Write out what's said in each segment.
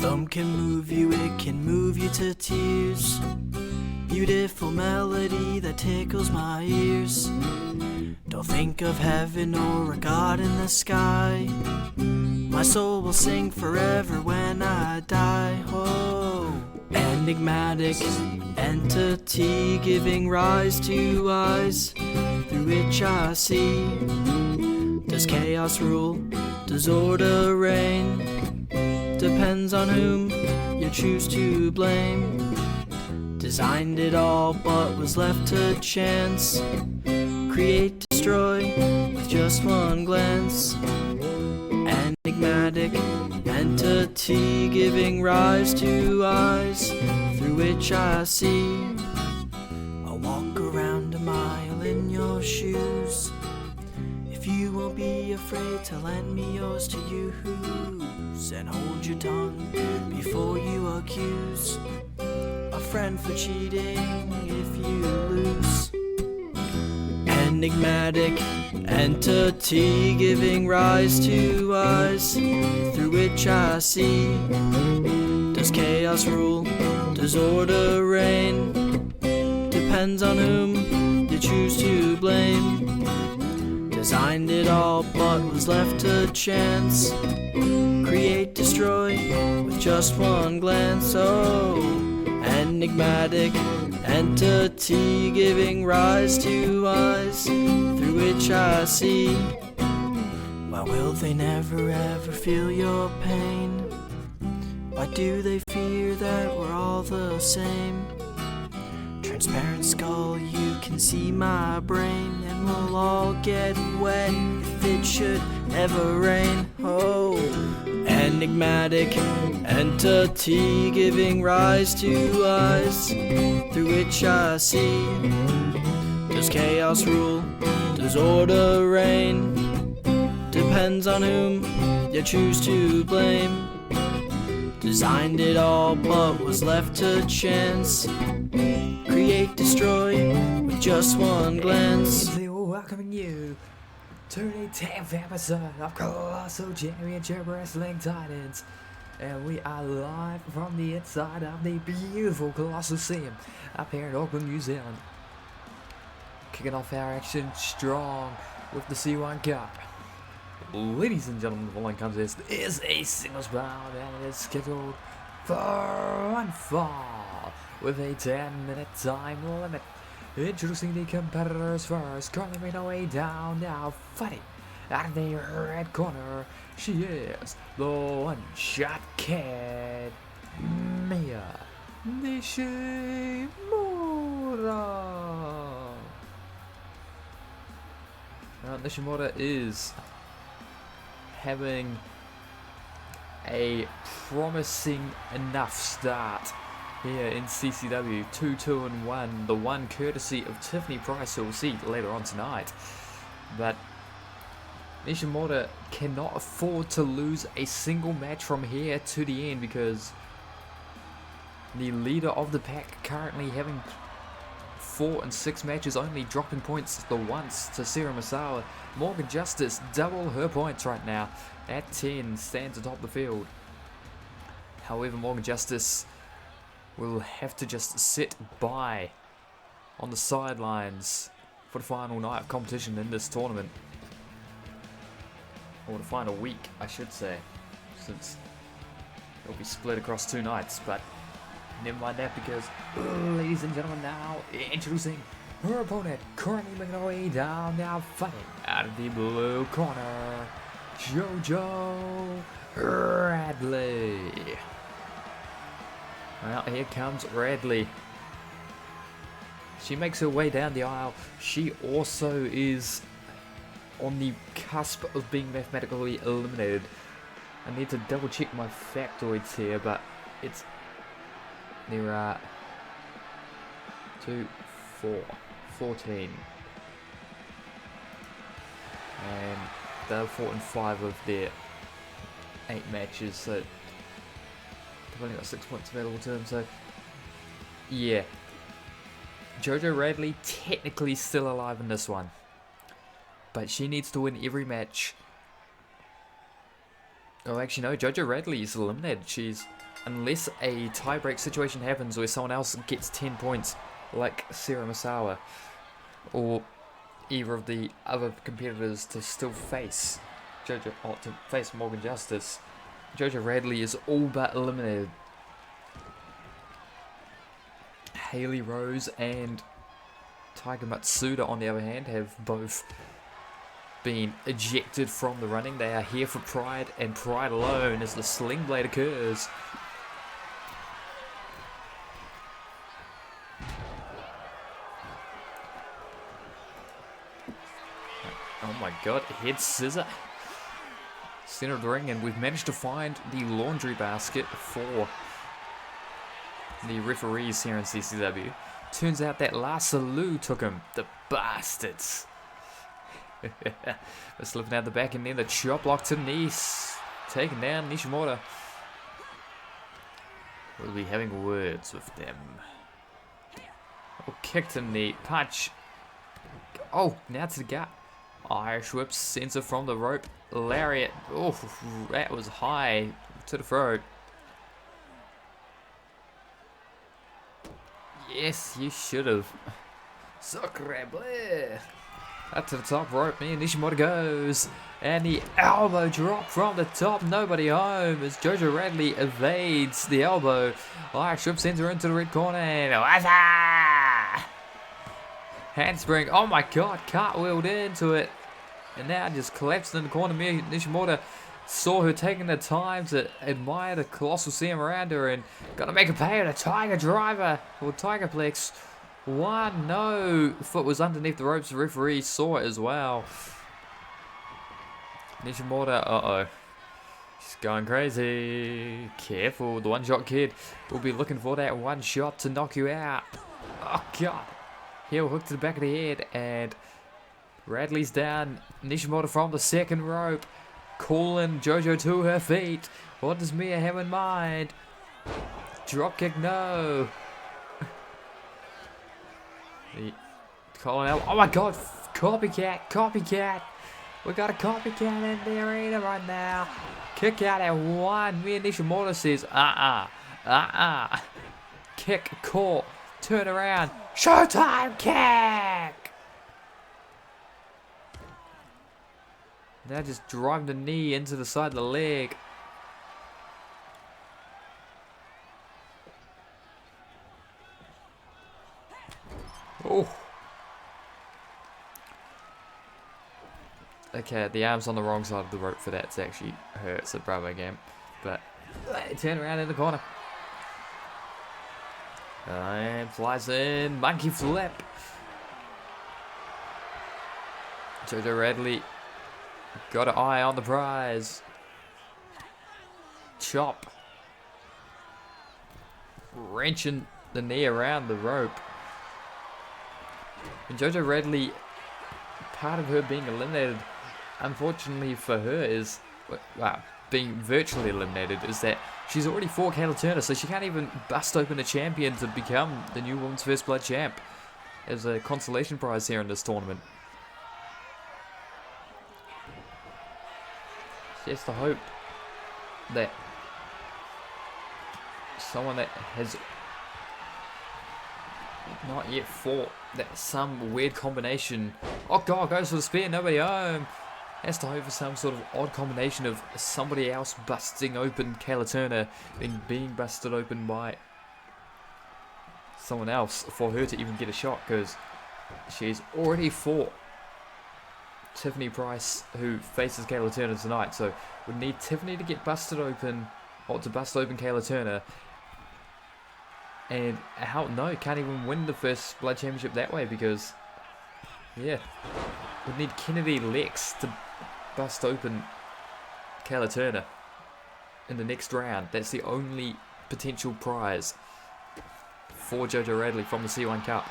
Rhythm can move you, it can move you to tears. Beautiful melody that tickles my ears. Don't think of heaven or a God in the sky. My soul will sing forever when I die. Oh, enigmatic entity giving rise to eyes through which I see. Does chaos rule? Does order reign? Depends on whom you choose to blame. Designed it all but was left to chance. Create, destroy with just one glance. Enigmatic entity giving rise to eyes through which I see. I'll walk around a mile in your shoes. If you won't be afraid to lend me yours to use, and hold your tongue before you accuse a friend for cheating if you lose. Enigmatic entity giving rise to eyes through which I see. Does chaos rule? Does order reign? Depends on whom you choose to blame. Designed it all but was left to chance. Create, destroy with just one glance. Oh, enigmatic entity giving rise to eyes through which I see. Why will they never ever feel your pain? Why do they fear that we're all the same? Transparent skull, you can see my brain, and we'll all get wet if it should ever rain. Oh, enigmatic entity giving rise to eyes through which I see. Does chaos rule? Does order reign? Depends on whom you choose to blame. Designed it all but was left to chance. Create, destroy with just one glance. Welcoming you to the 10th episode of Colossal Championship Wrestling Titans. And we are live from the inside of the beautiful Colossal up here in Auckland, New Zealand. Kicking off our action strong with the C1 Cup. Ladies and gentlemen, the following contest is a singles bout and it is scheduled for one fall with a 10-minute time limit. Introducing the competitors first, currently making her way down now, fighting out of the red corner. She is the one-shot kid, Mia Nishimura. Now, Nishimura is having a promising enough start here in CCW. 2-2-1, the one courtesy of Tiffany Price, who we'll see later on tonight. But Nishimura cannot afford to lose a single match from here to the end, because the leader of the pack currently having 4 and 6 matches, only dropping points the once to Sarah Masawa. Morgan Justice double her points right now at 10, stands atop the field. However, Morgan Justice will have to just sit by on the sidelines for the final night of competition in this tournament. Or the final week, I should say, since it'll be split across 2 nights. But never mind that, because ladies and gentlemen, now introducing her opponent, currently making her way down, now fighting out of the blue corner, JoJo Radley. Well, here comes Radley. She makes her way down the aisle. She also is on the cusp of being mathematically eliminated. I need to double check my factoids here, but it's there are 2, 4, 14, and they're 4 and 5 of their 8 matches, so they've only got 6 points available to them. So yeah, JoJo Radley technically still alive in this one, but she needs to win every match. Oh, actually no, JoJo Radley is eliminated. She's unless a tie-break situation happens where someone else gets 10 points, like Sarah Masawa, or either of the other competitors to still face Morgan Justice, Jojo Radley is all but eliminated. Haley Rose and Tiger Matsuda, on the other hand, have both been ejected from the running. They are here for Pride, and Pride alone, as the Sling Blade occurs. Oh my god, head scissor. Center of the ring, and we've managed to find the laundry basket for the referees here in CCW. Turns out that La Salou took him. The bastards. They're slipping out the back, and then the chop block to Nice. Taking down Nishimura. We'll be having words with them. Oh, kicked in the punch. Oh, now to the gut. Irish whip, sensor from the rope. Lariat. Oh, that was high to the throat. Yes, you should have. Sacre bleu. Up to the top rope, man. Nishimura goes. And the elbow drop from the top. Nobody home as Jojo Radley evades the elbow. Irish whip sends her into the red corner. And handspring. Oh my god. Cartwheeled into it. And now just collapsed in the corner. Nishimura saw her taking the time to admire the Colossal CM around her. And got to make a pay with a Tiger Driver. Or Tigerplex. One, no. Foot was underneath the ropes. The referee saw it as well. Nishimura, uh-oh. She's going crazy. Careful, the one-shot kid will be looking for that one shot to knock you out. Oh, God. Heel hook to the back of the head, and Radley's down. Nishimura from the second rope. Calling Jojo to her feet. What does Mia have in mind? Dropkick, no. Calling out. Oh my god, copycat. We got a copycat in the arena right now. Kick out at one. Mia Nishimura says, Kick, caught, turn around. Showtime kick! Now just drive the knee into the side of the leg. Oh. Okay, the arm's on the wrong side of the rope for that to actually hurt, so bravo game. But turn around in the corner. And flies in. Monkey flip. Jojo Radley got an eye on the prize. Chop. Wrenching the knee around the rope. And Jojo Radley, part of her being eliminated, unfortunately for her, is, well, being virtually eliminated, is that she's already fought Kayla Turner, so she can't even bust open a champion to become the new Women's First Blood champ as a consolation prize here in this tournament. She has to hope that someone that has not yet fought, that some weird combination. Oh god, goes for the spear, nobody home. Has to hope for some sort of odd combination of somebody else busting open Kayla Turner and being busted open by someone else for her to even get a shot, because she's already fought Tiffany Price, who faces Kayla Turner tonight. So we need Tiffany to get busted open, or to bust open Kayla Turner. And no, can't even win the First Blood Championship that way, because, yeah, we need Kennedy Lex to bust open Kayla Turner in the next round. That's the only potential prize for Jojo Radley from the C1 Cup.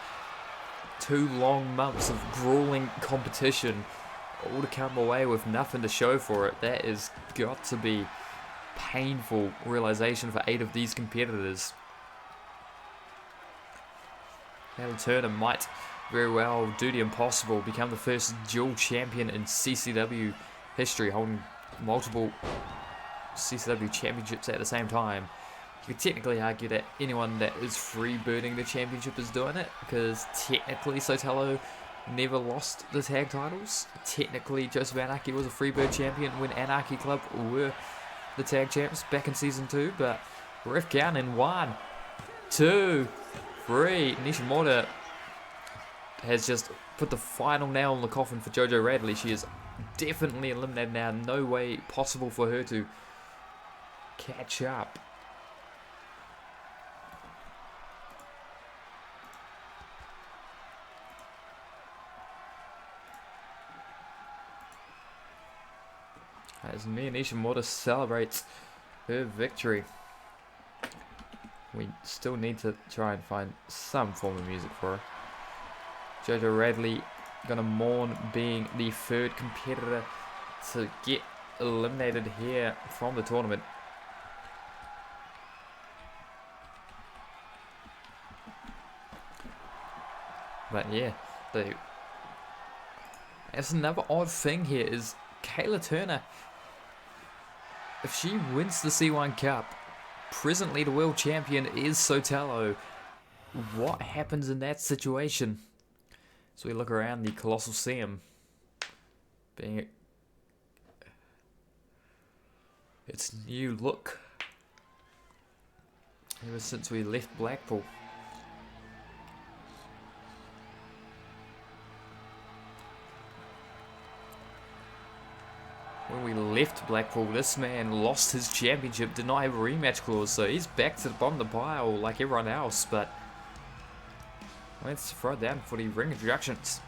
2 long months of grueling competition, all to come away with nothing to show for it. That has got to be painful realization for 8 of these competitors. Kayla Turner might very well do the impossible, become the first dual champion in CCW history, holding multiple CCW championships at the same time. You could technically argue that anyone that is freebirding the championship is doing it, because technically Sotelo never lost the tag titles. Technically Joseph Anarchy was a freebird champion when Anarchy Club were the tag champs back in season 2, but ref count in 1, 2, 3. Nishimura has just put the final nail in the coffin for Jojo Radley. She is definitely eliminated now. No way possible for her to catch up. As Mia Nishimura celebrates her victory. We still need to try and find some form of music for her. Jojo Radley gonna mourn being the 3rd competitor to get eliminated here from the tournament. But yeah, that's another odd thing here is Kayla Turner. If she wins the C1 Cup, presently the world champion is Sotelo. What happens in that situation? So we look around the Colossal Seam, being its new look ever since we left Blackpool. When we left Blackpool, this man lost his championship, did not have a rematch clause, so he's back to the bottom of the pile like everyone else, but let's throw it down for the ring introductions.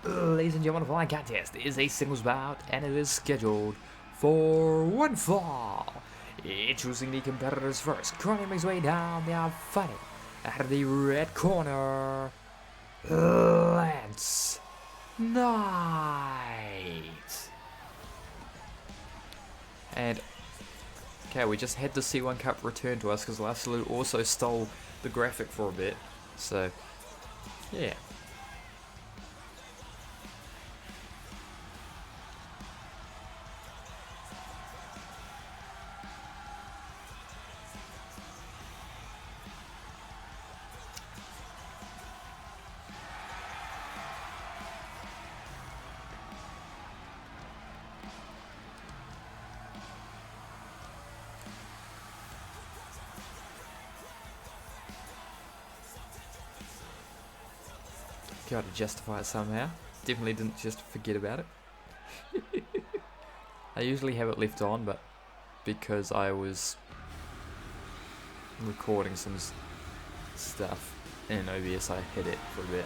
Ladies and gentlemen, the following contest is a singles bout, and it is scheduled for one fall. Introducing the competitors first, currently makes his way down, they are fighting out of the red corner, Lance Knight. And okay, we just had the C1 Cup return to us because Laszlo also stole the graphic for a bit. So, yeah. Got to justify it somehow. Definitely didn't just forget about it. I usually have it left on, but because I was recording some stuff in OBS, I hid it for a bit.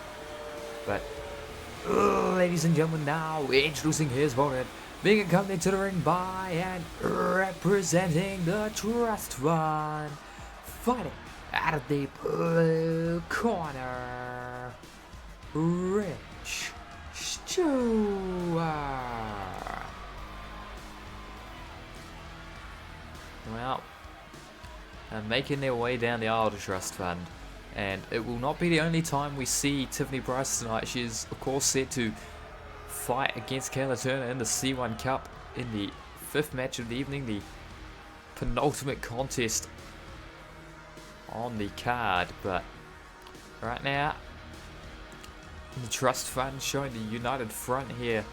But, ladies and gentlemen, now introducing his opponent, being accompanied to the ring by and representing the Trust Fund, fighting out of the blue corner, Rich Stewart. Well, making their way down the aisle to Trust Fund, and it will not be the only time we see Tiffany Price tonight. She is, of course, set to fight against Kayla Turner in the C1 Cup in the 5th match of the evening, the penultimate contest on the card. But right now, the Trust Fund showing the united front here.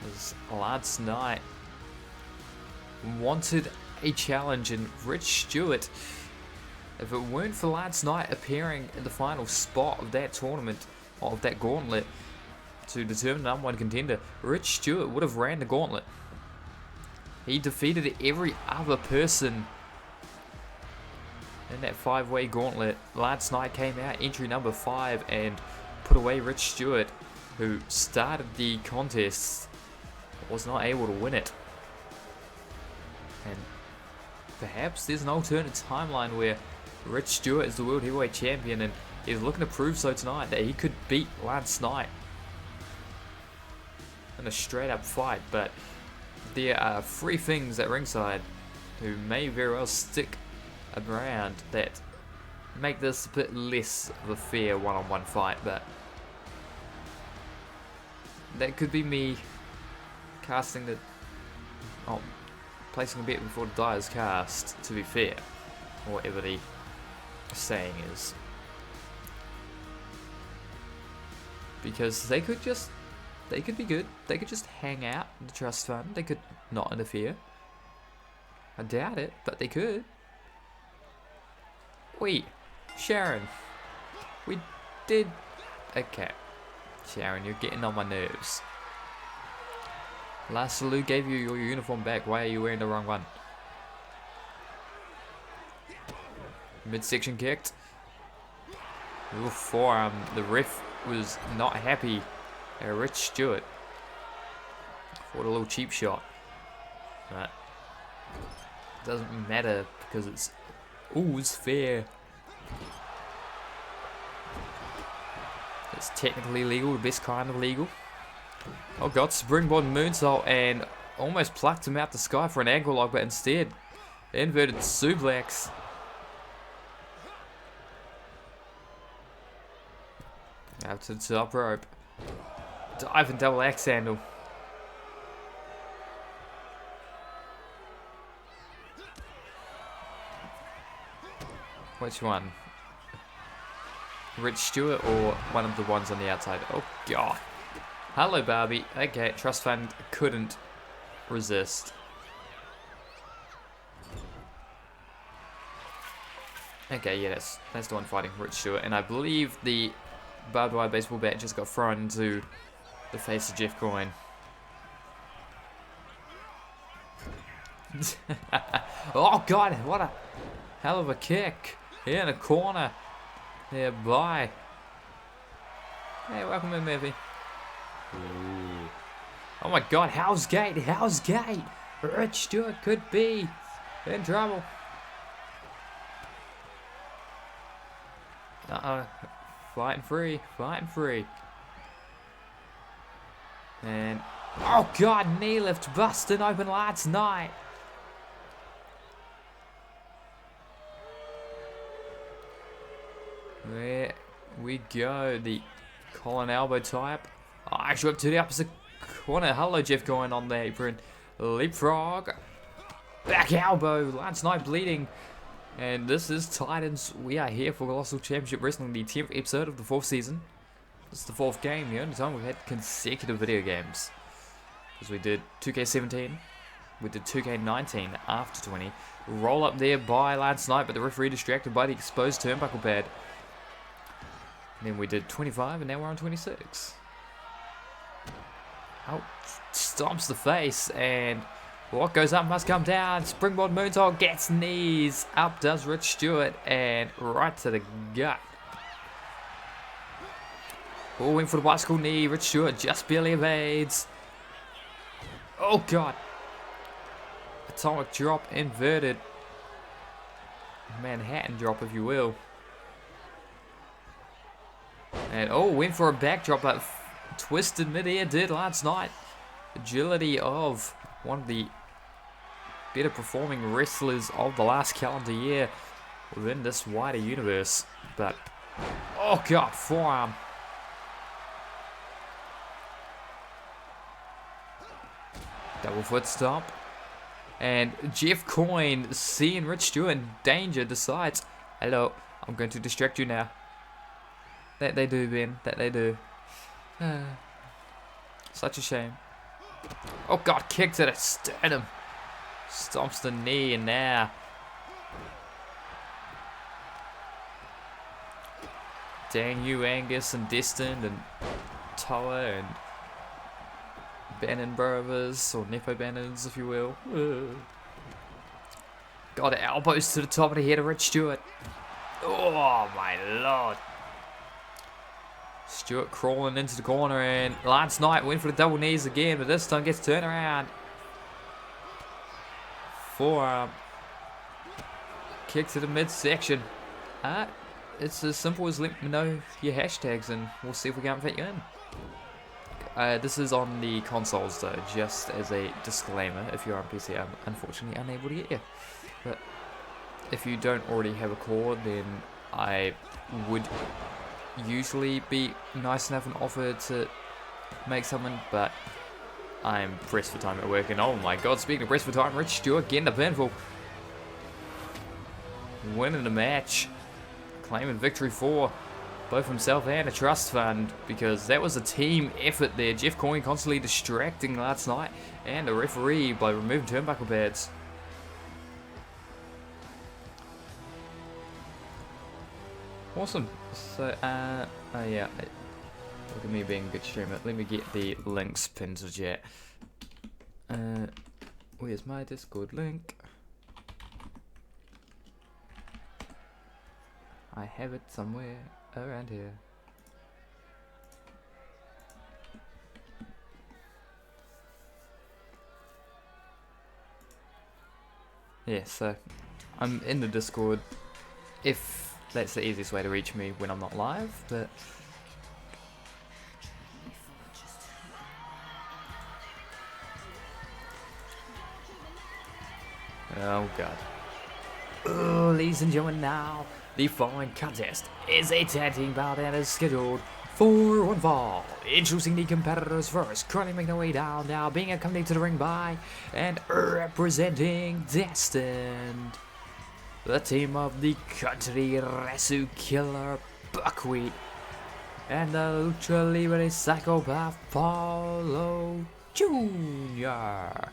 As Lance Knight wanted a challenge, and Rich Stewart, if it weren't for Lance Knight appearing in the final spot of that tournament, of that gauntlet, to determine the #1 contender, Rich Stewart would have ran the gauntlet. He defeated every other person in that 5-way gauntlet. Lance Knight came out entry number 5 and put away Rich Stewart, who started the contest, but was not able to win it. And perhaps there's an alternate timeline where Rich Stewart is the World Heavyweight Champion and is looking to prove so tonight that he could beat Lance Knight in a straight up fight. But there are 3 things at ringside who may very well stick around that make this a bit less of a fair one-on-one fight, but that could be me casting the... Oh, placing a bet before the die is cast, to be fair. Or whatever the saying is. Because they could be good. They could just hang out in the trust fund. They could not interfere. I doubt it, but they could. Wait, Sharon. We did... Okay. Sharon, you're getting on my nerves. Last Salute gave you your uniform back. Why are you wearing the wrong one? Midsection kicked. Ooh, forearm. The ref was not happy. Rich Stewart. What a little cheap shot. But it doesn't matter because it's... Ooh, it's fair. It's technically legal, the best kind of legal. Oh god, springboard moonsault and almost plucked him out the sky for an ankle lock, but instead, inverted suplex. Out to the top rope. Dive and double axe handle. Which one? Rich Stewart or one of the ones on the outside? Oh god. Hello Barbie. Okay, Trust Fund couldn't resist. Okay, yeah, that's the one fighting Rich Stewart. And I believe the barbed wire baseball bat just got thrown into the face of Jeff Coyne. Oh god, what a hell of a kick. Here in the corner. Yeah, bye. Hey, welcome in, Murphy. Ooh. Oh my god, Hell's Gate, Hell's Gate. Rich Stewart could be in trouble. Uh-oh. Fighting free, fighting free. And, oh god, knee lift busting open last night. There we go, the collar elbow type. Ice whip to the opposite corner. Hello, Jeff going on the apron. Leapfrog. Back elbow. Lance Knight bleeding. And this is Titans. We are here for Colossal Championship Wrestling, the 10th episode of the 4th season. This is the 4th game, the only time we've had consecutive video games. Because we did 2K17. We did 2K19 after 20. Roll up there by Lance Knight, but the referee distracted by the exposed turnbuckle pad. And then we did 25, and now we're on 26. Oh, stomps the face, and what goes up must come down. Springboard moonsault gets knees. Up does Rich Stewart, and right to the gut. Oh, went for the bicycle knee. Rich Stewart just barely evades. Oh, God. Atomic drop inverted. Manhattan drop, if you will. And oh, went for a backdrop, but twisted mid-air did Lance Knight. Agility of one of the better performing wrestlers of the last calendar year within this wider universe. But, oh god, forearm. Double foot stomp. And Jeff Coyne, seeing Rich Stewart in danger, decides, hello, I'm going to distract you now. That they do, Ben. That they do. Such a shame. Oh god, kick to the sternum. Stomps the knee, and now dang you, Angus and Destined and Toa and Bannon Brothers, or Nepo Bannons, if you will. God, elbows to the top of the head of Rich Stewart. Oh my lord. Stewart crawling into the corner, and Lance Knight went for the double knees again, but this time gets turned around. Forearm. Kick to the midsection. It's as simple as let me know your hashtags and we'll see if we can't fit you in. This is on the consoles though, just as a disclaimer. If you're on PC, I'm unfortunately unable to get you. But if you don't already have a cord, then I would usually be nice enough and offer to make someone, but I'm pressed for time at work, and oh my god, speaking of pressed for time, Rich Stewart getting the pinfall. Winning the match. Claiming victory for both himself and a trust fund, because that was a team effort there. Jeff Coyne constantly distracting last night, and the referee by removing turnbuckle pads. Awesome. So, oh yeah, look at me being a good streamer. Let me get the links pinned to chat. Where's my Discord link? I have it somewhere around here. Yeah, so I'm in the Discord, if that's the easiest way to reach me when I'm not live, but oh god. Oh, ladies and gentlemen, now the following contest is a tag team bout and is scheduled for one fall. Introducing the competitors first, currently making their way down now, being accompanied to the ring by and representing Destined, the team of the Country Resu Killer Buckwheat and the Lucha Libre Psychopath Paulo Jr.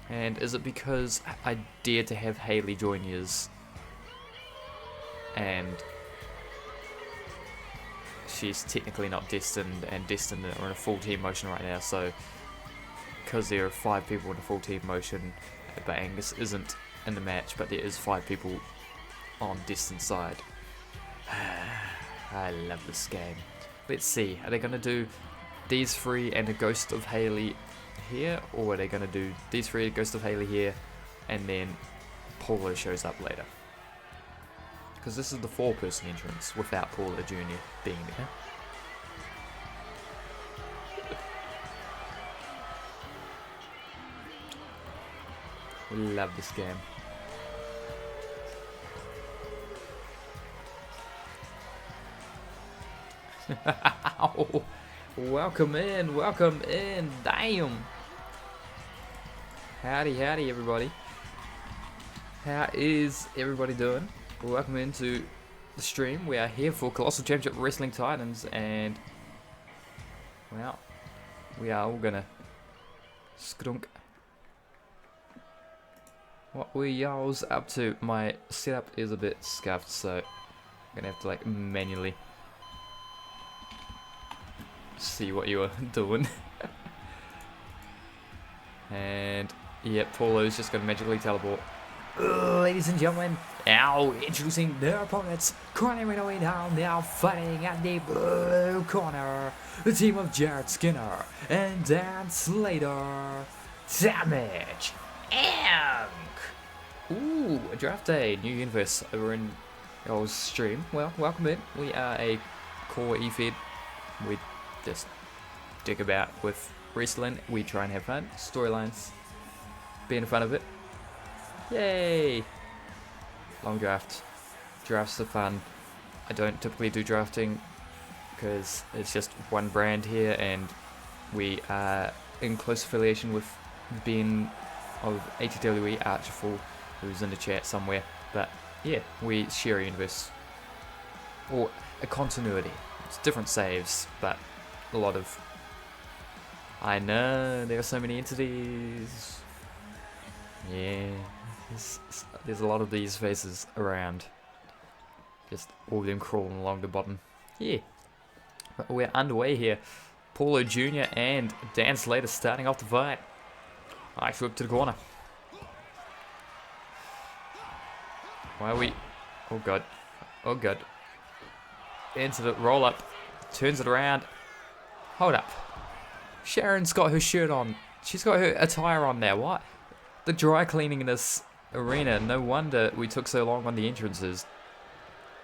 And is it because I dared to have Haley join yours? And she's technically not destined, and Destined are in a full team motion right now, so because there are 5 people in a full team motion, but Angus isn't in the match, but there is 5 people on Destined side. I love this game. Let's see, are they going to do these 3 and a Ghost of Haley here, or are they going to do these 3, Ghost of Haley here, and then Paulo shows up later? Because this is the 4-person entrance without Paulo Jr. being there. We love this game. Welcome in, damn. Howdy, everybody. How is everybody doing? Welcome into the stream. We are here for Colossal Championship Wrestling Titans, and well, we are all gonna skrunk. What we y'all's up to? My setup is a bit scuffed, so I'm gonna have to like manually see what you are doing. And yeah, Paulo's just gonna magically teleport. Ladies and gentlemen, now introducing their opponents, currently right away down, now fighting at the blue corner, the team of Jared Skinner and Dan Slater, Damage, Inc. Ooh, a draft day, new universe over in our stream. Well, welcome in. We are a core eFed. We just dick about with wrestling. We try and have fun. Storylines, be in front of it. Yay! Long draft. Drafts are fun. I don't typically do drafting because it's just one brand here, and we are in close affiliation with Ben of ATWE Archiful, who's in the chat somewhere. But yeah, we share a universe, or a continuity. It's different saves, but a lot of... I know, there are so many entities. Yeah, there's a lot of these faces around. Just all of them crawling along the bottom. Yeah. But we're underway here. Paulo Jr. and Dan Slater starting off the fight. Nice whip to the corner. Why are we... Oh god. Oh god. Into the roll up. Turns it around. Hold up. Sharon's got her shirt on. She's got her attire on now. What? The dry cleaning in this arena. No wonder we took so long on the entrances.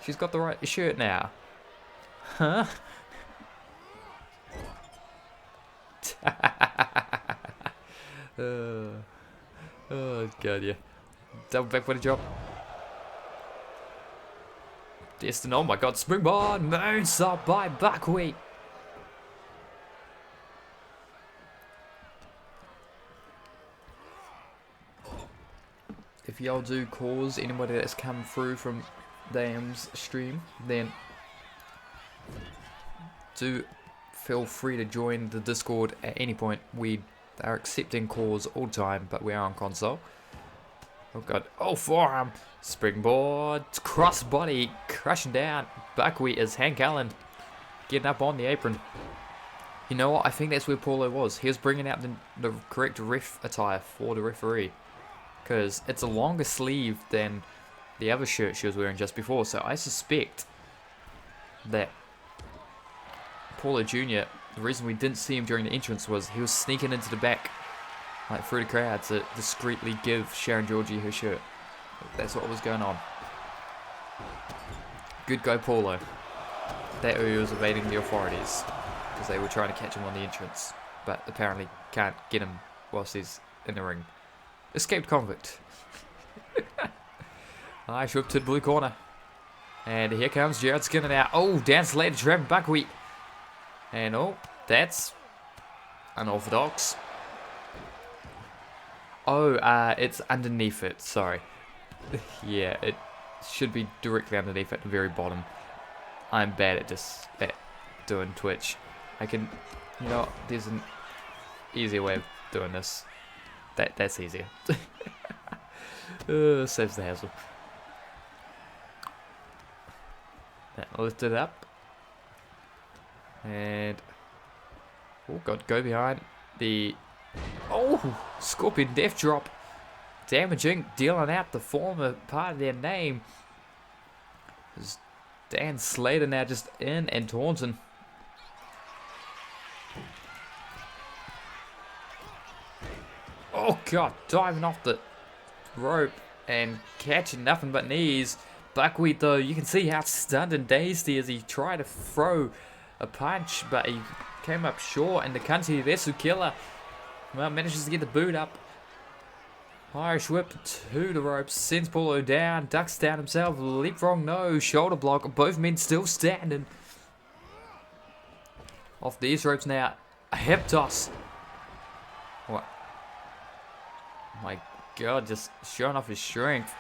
She's got the right shirt now. Huh? Oh god, yeah. Double back for the drop. Destin, oh my god, springboard, moonsault by Buckwheat. y'all do cause anybody that's come through from Dam's stream, then do feel free to join the Discord at any point. We are accepting calls all the time, but we are on console. Oh god. Oh, forearm. Springboard. Crossbody. Crushing down. Buckwheat is Hank Allen. Getting up on the apron. You know what? I think that's where Paulo was. He was bringing out the correct ref attire for the referee. Because it's a longer sleeve than the other shirt she was wearing just before. So I suspect that Paulo Jr., the reason we didn't see him during the entrance was he was sneaking into the back, like through the crowd, to discreetly give Sharon Georgie her shirt. That's what was going on. Good guy Paulo. That he was evading the authorities because they were trying to catch him on the entrance, but apparently can't get him whilst he's in the ring. Escaped convict. Nice whip to the blue corner. And here comes Jared Skinner now. Oh, Dan Slater trapping Buckwheat. And oh, that's unorthodox. Oh, it's underneath it. Sorry. Yeah, it should be directly underneath at the very bottom. I'm bad at doing Twitch. I can, you know, there's an easier way of doing this. That's easier. Saves the hassle. That lifted up. And oh god, go behind the Scorpion Death Drop. Damaging, dealing out the former part of their name. There's Dan Slater now just in and taunting. Oh god, diving off the rope and catching nothing but knees. Buckwheat though, you can see how stunned and dazed he is. He tried to throw a punch, but he came up short, and the country Resu Killer, well, manages to get the boot up. Irish whip to the ropes, sends Paulo down, ducks down himself, leapfrog no, shoulder block, both men still standing. Off these ropes now, a hip toss. What? My god, just showing off his strength.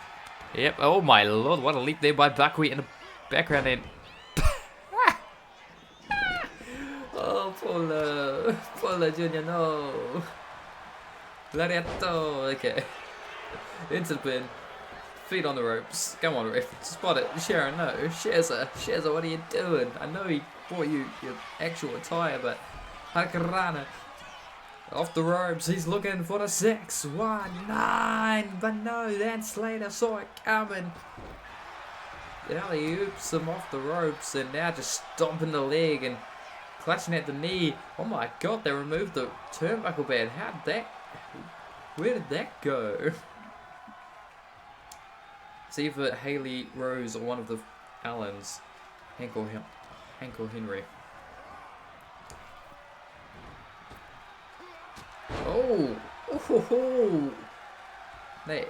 Yep, oh my lord, what a leap there by Buckwheat in the background then. Oh, Paulo Jr., no. Lariato, okay. Into the pin. Feet on the ropes. Come on, ref. Spot it. Sharon, no. Sheza, what are you doing? I know he bought you your actual attire, but Hakarana. Off the ropes. He's looking for the 6-1-9. But no, Dan Slater saw it coming. Alley oops him off the ropes, and now just stomping the leg and clutching at the knee. Oh my god, they removed the turnbuckle band. Where did that go? It's either Haley Rose or one of the Allens. Hank or Henry. Oh! That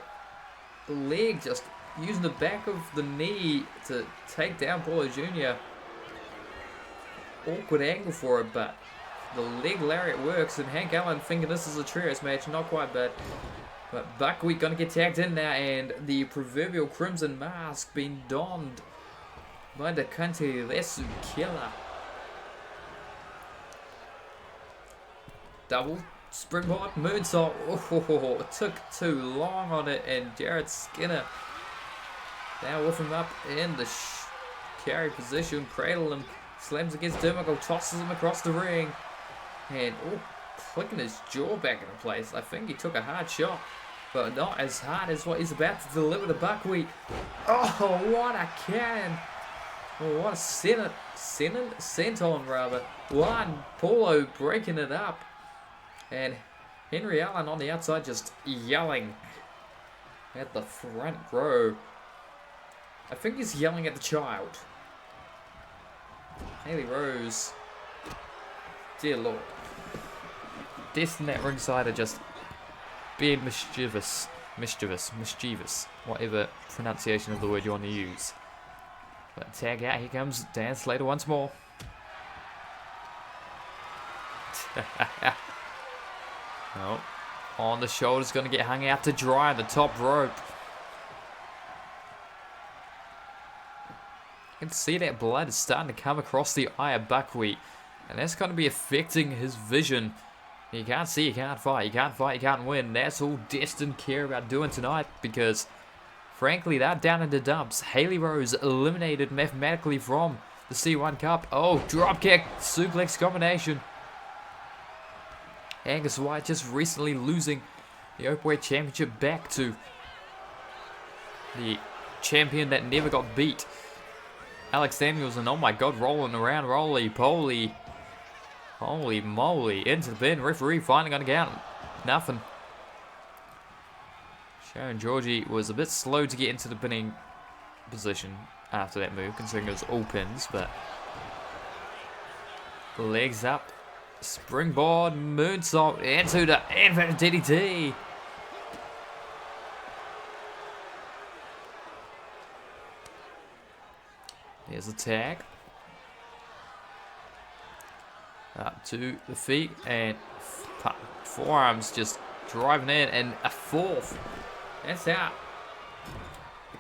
leg just using the back of the knee to take down Paulo Jr. Awkward angle for it, but the leg lariat works, and Hank Allen thinking this is a trios match. Not quite bad. But Buckwheat gonna get tagged in now, and the proverbial crimson mask being donned by the country Resu Killer. Double springboard moonsault. Oh, it took too long on it, and Jared Skinner now with him up in the carry position, cradle him, slams against Dermago, tosses him across the ring, and clicking his jaw back into place. I think he took a hard shot, but not as hard as what he's about to deliver to Buckwheat. Oh, what a cannon! Oh, what a senton rather. One, Paulo breaking it up, and Henry Allen on the outside just yelling at the front row. I think he's yelling at the child. Haley Rose. Dear Lord. Destin at ringside are just being mischievous, whatever pronunciation of the word you want to use. But tag out, here comes Dan Slater once more. Oh, on the shoulders, going to get hung out to dry on the top rope. can see that blood is starting to come across the eye of Buckwheat. And that's going to be affecting his vision. You can't see, you can't fight, you can't fight, you can't win. That's all Destin care about doing tonight because, frankly, they're down in the dumps. Haley Rose eliminated mathematically from the C1 Cup. Oh, dropkick, suplex combination. Angus White just recently losing the Openweight Championship back to the champion that never got beat, Alex Samuels. And oh my god, rolling around, roly-poly. Holy moly, into the pin. Referee finally going to count. Nothing. Sharon Georgie was a bit slow to get into the pinning position after that move, considering it was all pins, but legs up, springboard, moonsault into the inverted DDT. There's a tag. Up to the feet and forearms just driving in, and a fourth. That's out.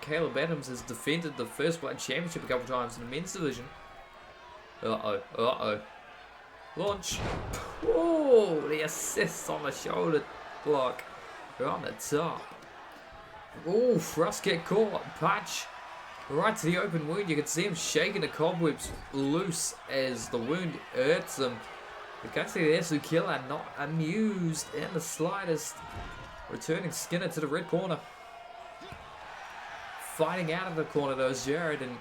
Caleb Adams has defended the First Blood Championship a couple times in the men's division. Uh-oh. Launch. Oh, the assist on the shoulder block. We're on the top. Oh, thrust kick caught. Punch. Right to the open wound. You can see him shaking the cobwebs loose as the wound hurts him. You can't see the Esu Killer not amused in the slightest. Returning Skinner to the red corner. Fighting out of the corner though is Jared, and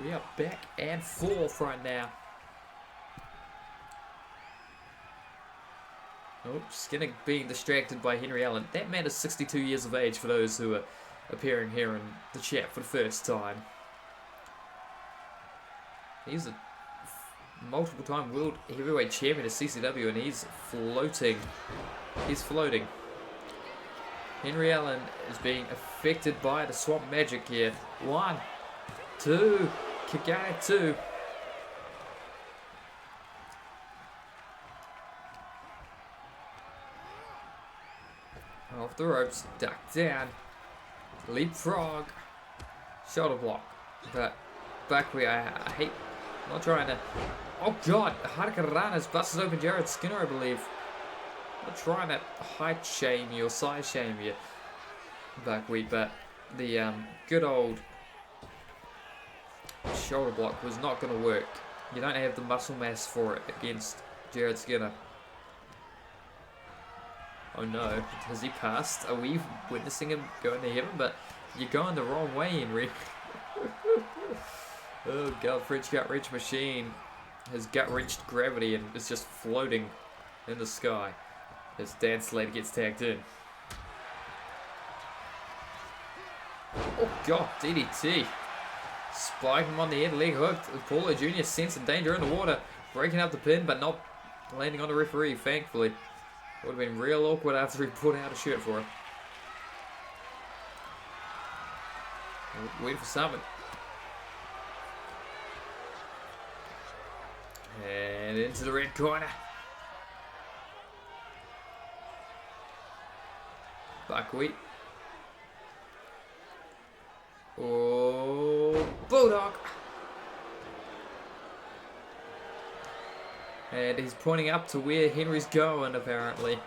we are back and forth right now. Oh, Skinner being distracted by Henry Allen. That man is 62 years of age for those who are appearing here in the chat for the first time. He's a multiple-time world heavyweight champion of CCW, and he's floating. He's floating. Henry Allen is being affected by the swamp magic here. 1, 2, kick out at 2. Off the ropes, duck down. Leapfrog, shoulder block, but Buckwheat, I hate, I'm not trying to, oh god, Hurricanrana's busted open Jared Skinner, I believe. I'm not trying to height shame you or size shame you, Buckwheat, but the good old shoulder block was not going to work. You don't have the muscle mass for it against Jared Skinner. Oh no, has he passed? Are we witnessing him going to heaven? But you're going the wrong way, Henry. Oh god, French gut wrench machine has gut wrenched gravity and is just floating in the sky as Dan Slater gets tagged in. Oh god, DDT. Spike him on the head, leg hooked. Paulo Jr. sensing danger in the water, breaking up the pin but not landing on the referee, thankfully. Would have been real awkward after he put out a shirt for him. Wait for something. And into the red corner. Buckwheat. Oh, Bulldog. And he's pointing up to where Henry's going, apparently.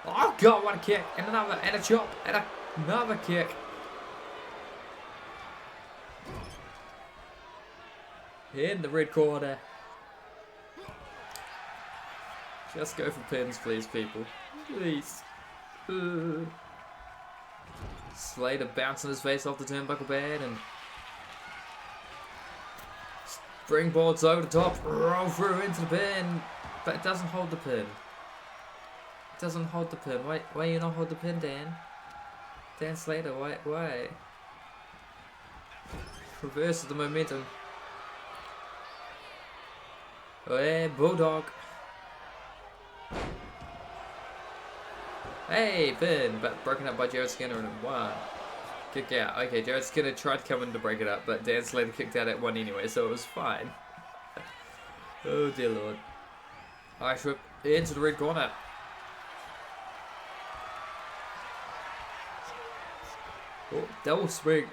Oh, God, what a kick. And another, and a chop, and another kick. In the red corner. Just go for pins, please, people. Please. Slater bouncing his face off the turnbuckle pad and springboards over the top, roll through into the pin, but it doesn't hold the pin. It doesn't hold the pin. Why you not hold the pin, Dan? Dan Slater, why? Reverses the momentum. Oh yeah, Bulldog. Hey, pin, but broken up by Jared Skinner in 1. Kick out. Okay, Jared Skinner tried to come in to break it up, but Dan Slater kicked out at 1 anyway, so it was fine. Oh dear lord. Irish whip into the red corner. Oh, double swing.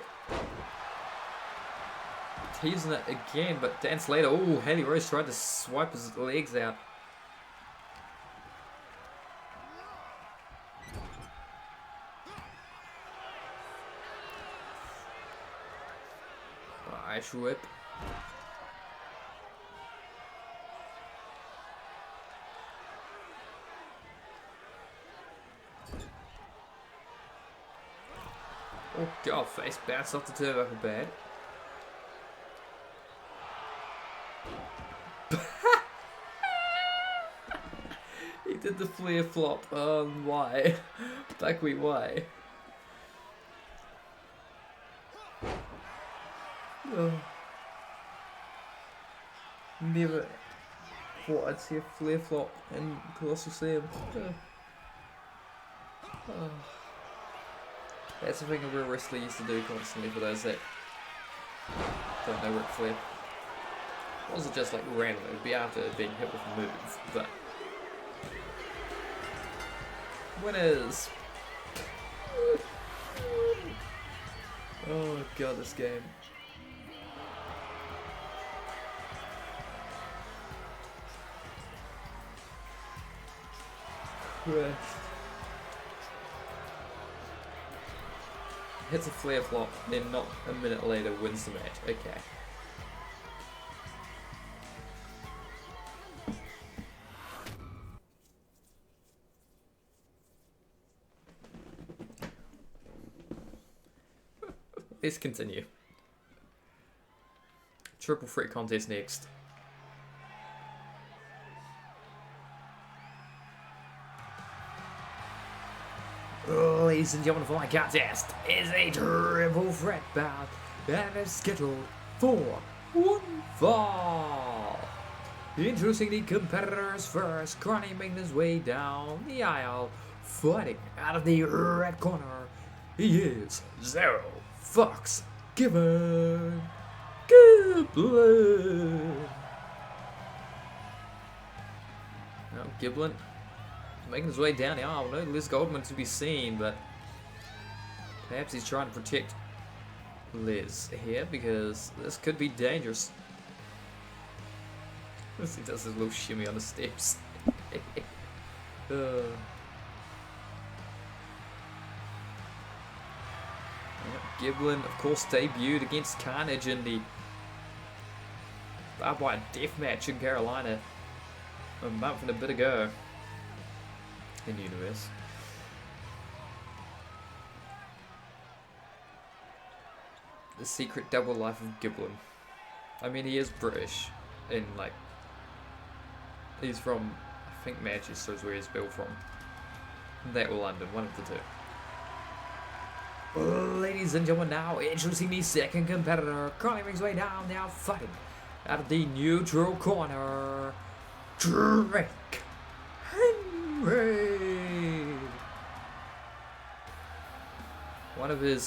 teasing it again, but Dan Slater, oh, Haley Rose tried to swipe his legs out. Ice whip. Oh god, face bounce off the turnbuckle bad. He did the flare flop. Why? Buckwheat, why? Oh. Never thought I'd see a flare flop in Colossal Sam. Oh. That's the thing a real wrestler used to do constantly for those that don't know Ric Flair. It wasn't just like random, it would be after being hit with a move, but... Winners! Oh god, this game. Christ. Hits a flare flop, then not a minute later wins the match. Okay. Let's continue. Triple threat contest next. Ladies and gentlemen, for my contest is a triple threat bout and is scheduled for one fall. Introducing the competitors first, currently making his way down the aisle, fighting out of the red corner. He is Zero Fox Gibbon. No, Giblin making his way down the aisle. No Liz Goldman to be seen, but perhaps he's trying to protect Liz here because this could be dangerous. He does his little shimmy on the steps. Giblin, of course, debuted against Carnage in the barbed wire death match in Carolina a month and a bit ago in the universe. The secret double life of Giblin. I mean, he is British, and like, he's from, I think Manchester is where he's built from. That or London, one of the two. Ladies and gentlemen, now introducing the second competitor, currently makes his way down, now fighting out of the neutral corner, Drake Henry. One of the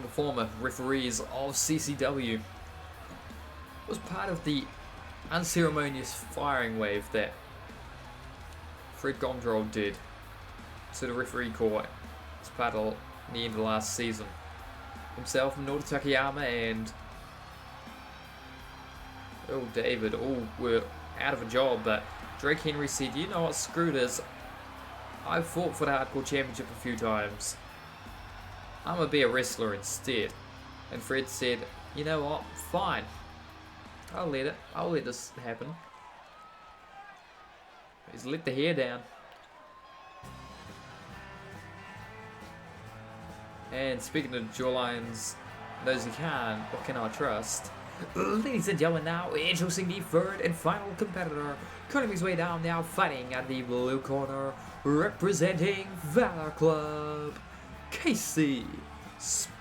former referees of CCW, was part of the unceremonious firing wave that Fred Gondrol did to the referee court as part of the end of last season. Himself, Minoru Takayama, and Earl David all were out of a job, but Drake Henry said, you know what, screw this. I've fought for the Hardcore Championship a few times. I'm gonna be a wrestler instead. And Fred said, you know what, fine. I'll let this happen. He's let the hair down. And speaking of jawlines, those who can, what can I trust? Ladies and gentlemen, now introducing the third and final competitor, cutting his way down, now fighting at the blue corner, representing Valor Club, Casey Spade.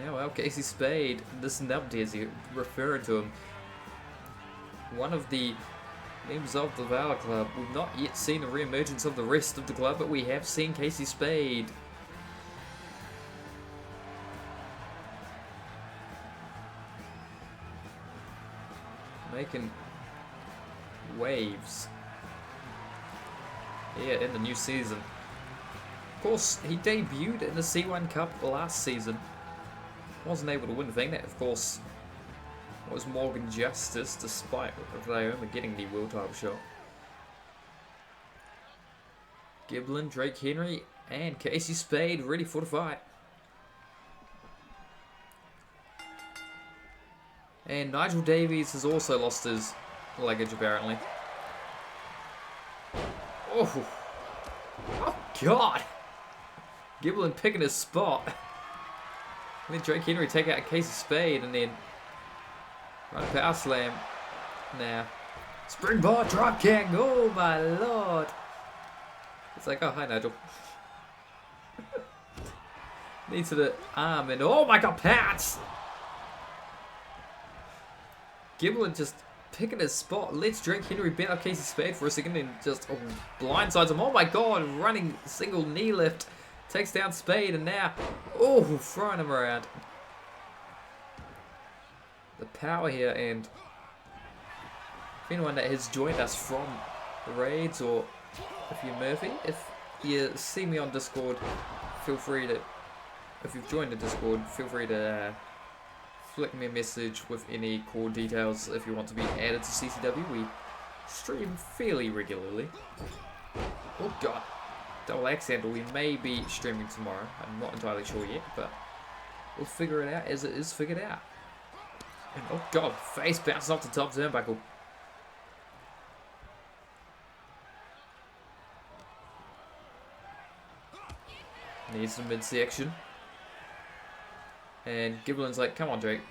Yeah, well, Casey Spade, this numpty as you referring to him, one of the members of the Valor Club. We've not yet seen a re-emergence of the rest of the club, but we have seen Casey Spade. Making waves here in the new season. Of course, he debuted in the C1 Cup last season. Wasn't able to win the thing. That, of course, was Morgan Justice, despite Naomi getting the world title shot. Giblin, Drake Henry, and Casey Spade ready for the fight. And Nigel Davies has also lost his luggage, apparently. Oh, oh God! Giblin picking his spot. And then Drake Henry take out Casey Spade, and then run a power slam. Now, springboard drop kick. Oh my lord! It's like, oh hi Nigel. Knee to the arm, and oh my god, Pats! Giblin just picking his spot, lets Drake Henry beat up Casey Spade for a second and just blindsides him. Oh my god, running single knee lift. Takes down Spade and now, oh, throwing him around. The power here, and if anyone that has joined us from the raids, or if you're Murphy, if you see me on Discord, feel free to, if you've joined the Discord, feel free to flick me a message with any core details if you want to be added to CCW. We stream fairly regularly. Oh god. Double axe handle. We may be streaming tomorrow. I'm not entirely sure yet, but we'll figure it out as it is figured out. And oh god, face bounces off the top turnbuckle. Needs some midsection. And Giblin's like, come on Drake,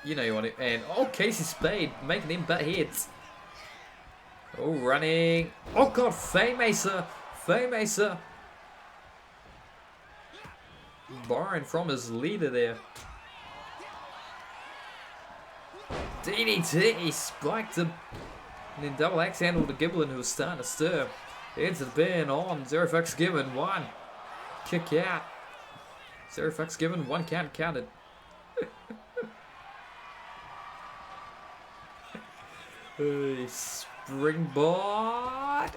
you know you want it. And oh, Casey Spade making him butt heads. Oh, running. Oh god, Faymacer. Faymacer. Borrowing from his leader there. DDT, spiked him. And then double axe handle to Giblin, who was starting to stir. Into the pin on Zero Fucks Given. One. Kick out. Zero Fucks Given. One count counted. Springboard.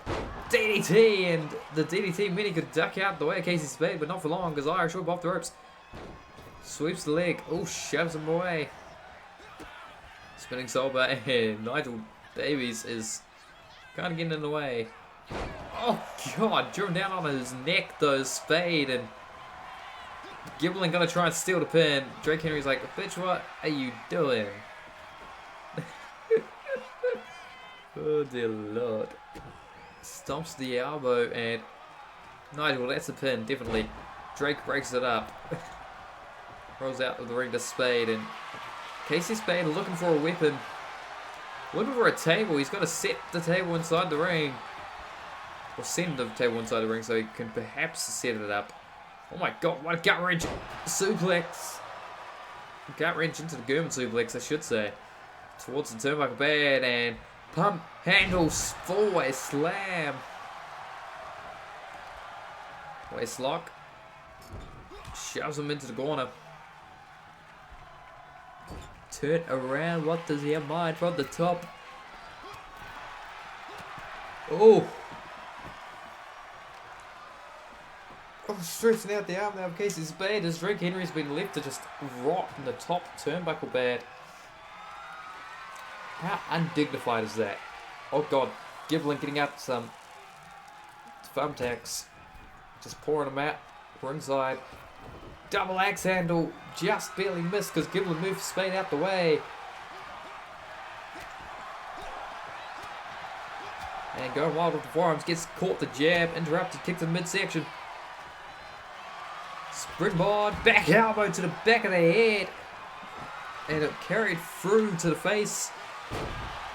DDT, and the DDT mini could duck out the way of Casey Spade, but not for long because Irish whip off the ropes. Sweeps the leg. Oh, shoves him away. Spinning soulbar, and Nigel Davies is kind of getting in the way. Oh god, driven down on his neck though, Spade, and Giblin gonna try and steal the pin. Drake Henry's like, bitch, what are you doing? Oh dear lord. Stomps the elbow, and Nigel, that's a pin, definitely. Drake breaks it up. Rolls out of the ring to Spade, and Casey Spade looking for a weapon. Looking for a table. He's got to set the table inside the ring. Or send the table inside the ring so he can perhaps set it up. Oh my god, what a gut wrench. Suplex. Gut wrench into the German suplex, I should say. Towards the turnbuckle pad, and pump handles four-way slam. Waist lock. Shoves him into the corner. Turn around. What does he have in mind from the top? Oh. Oh, stretching out the arm now of Casey Spade as Drake Henry's been left to just rot in the top turnbuckle pad. How undignified is that? Oh god, Giblin getting out some thumbtacks. Just pouring them out. Ringside. Double axe handle. Just barely missed because Giblin moved Spade out the way. And going wild with the forearms. Gets caught the jab. Interrupted. Kicked in midsection. Springboard. Back elbow to the back of the head. And it carried through to the face.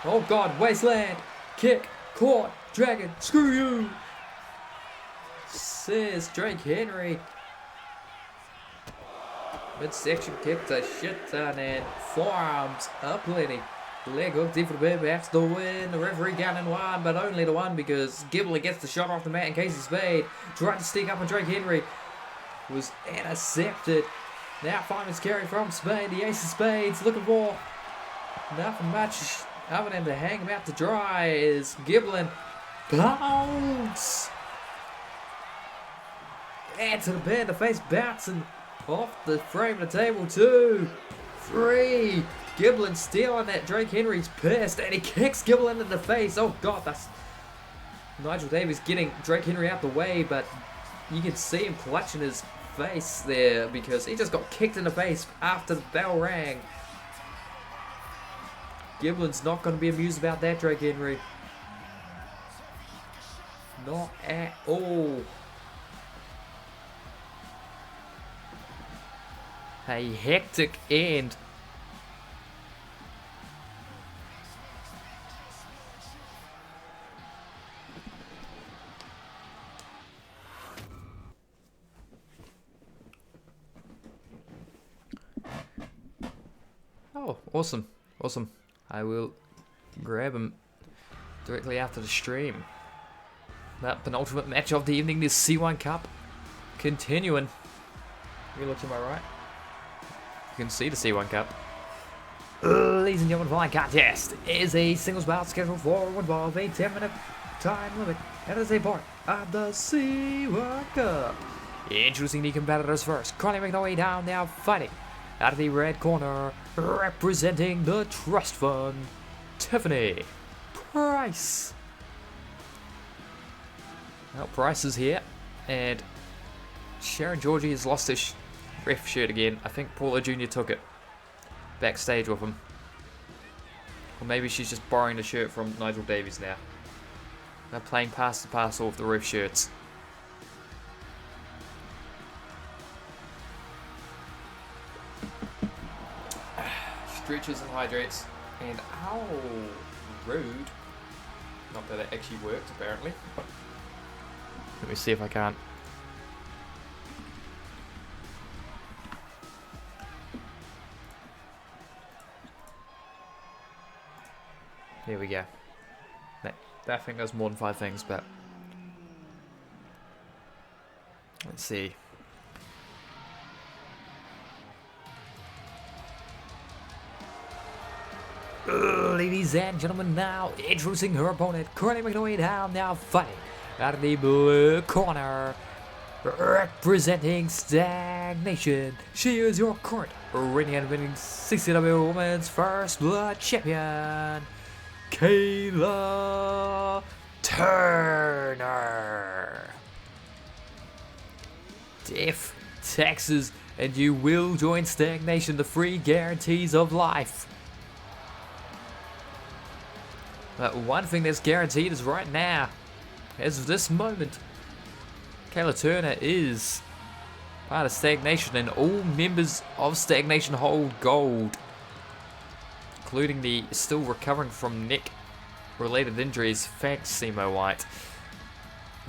Oh god, wasteland. Kick. Caught. Dragon. Screw you. Says Drake Henry. Midsection kick to shit ton, and forearms up plenty. Leg hook deep for the pin, perhaps the win. The referee counting one, but only the one because Giblin gets the shot off the mat, and Casey Spade tried to sneak up on Drake Henry. Was intercepted. Now fireman's carry from Spade. The ace of spades looking for nothing much. Oven him to hang him out to dry is Giblin. Bounce! And to the pin, the face bouncing off the frame of the table. 2, 3. Giblin stealing that. Drake Henry's pissed and he kicks Giblin in the face. Oh god, that's Nigel Davies getting Drake Henry out the way, but you can see him clutching his face there because he just got kicked in the face after the bell rang. Giblin's not going to be amused about that, Drake Henry. Not at all. A hectic end. Oh, awesome. Awesome. I will grab him directly after the stream. That penultimate match of the evening, this C1 Cup continuing. You look to my right. You can see the C1 Cup. Ladies and gentlemen, following contest is a singles bout scheduled for one ball of a 10-minute time limit. And is a part of the C1 Cup. Introducing the competitors first. Currently making their way down, now fighting. Out of the red corner, representing the trust fund, Tiffany Price. Well, Price is here, and Sharon Georgie has lost her ref shirt again. I think Paula Jr. took it backstage with him. Or maybe she's just borrowing the shirt from Nigel Davies now. They're playing pass the parcel with the ref shirts. Stretches and hydrates, and ow, rude. Not that it actually worked, apparently. Let me see if I can't. There we go. That thing does more than 5 things, but let's see. Ladies and gentlemen, now introducing her opponent, currently making her way down, now fighting out of the blue corner, representing Stagnation. She is your current reigning and winning CCW Women's First Blood Champion, Kayla Turner. Death, taxes, and you will join Stagnation, the free guarantees of life. But one thing that's guaranteed is right now, as of this moment, Kayla Turner is part of Stagnation, and all members of Stagnation hold gold, including the still recovering from neck-related injuries, thanks Simo White.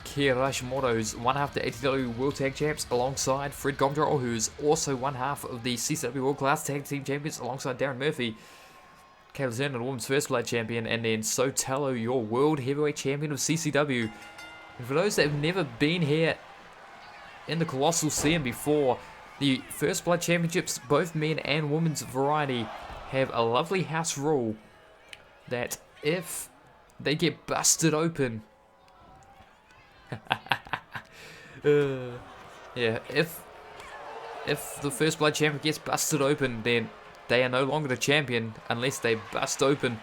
Kia Hashimoto, who's one half the ATW World Tag Champs, alongside Fred Gomdro, who's also one half of the CCW World Class Tag Team Champions, alongside Darren Murphy. Kayla Turner, the Women's First Blood Champion, and then Sotelo, your World Heavyweight Champion of CCW. And for those that have never been here in the Colossal scene before, the First Blood Championships, both men and women's variety, have a lovely house rule that if they get busted open, yeah, if the First Blood Champion gets busted open, then they are no longer the champion unless they bust open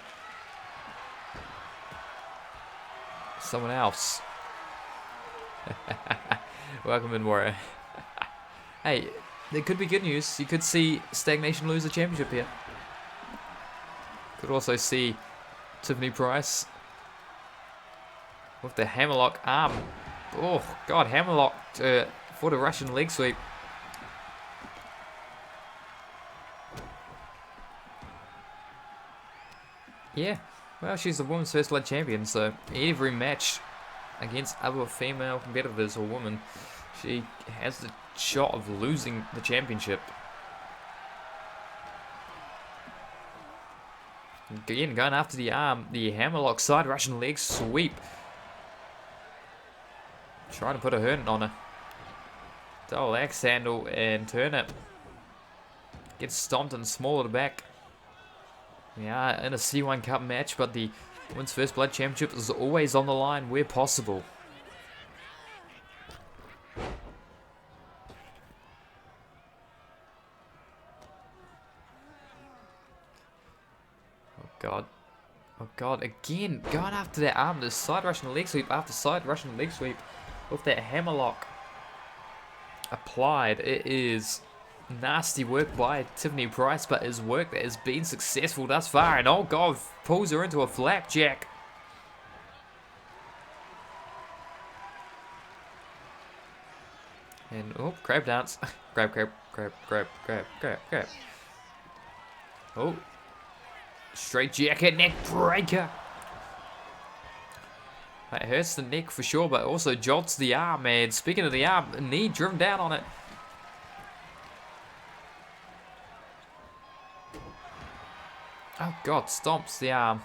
someone else. Welcome in, Warrior. Hey, there could be good news. You could see Stagnation lose the championship here. Could also see Tiffany Price with the hammerlock arm. Oh, God, hammerlock for the Russian leg sweep. Yeah, well, she's the Women's First Blood Champion, so every match against other female competitors or women, she has the shot of losing the championship. Again, going after the arm, the hammerlock side Russian leg sweep. Trying to put a hurt on her. Double axe handle and turn it. Gets stomped and small at the back. We are in a C1 Cup match, but the Women's First Blood Championship is always on the line where possible. Oh God. Oh God, again, going after that arm, the side Russian leg sweep after side Russian leg sweep with that hammerlock applied. It is nasty work by Tiffany Price, but his work that has been successful thus far. And oh God, pulls her into a flapjack. And oh, crab dance. Grab, grab, grab, grab, grab, grab, grab. Oh. Straight jacket, neck breaker. It hurts the neck for sure, but also jolts the arm, man. Speaking of the arm, knee driven down on it. Oh God, stomps the arm.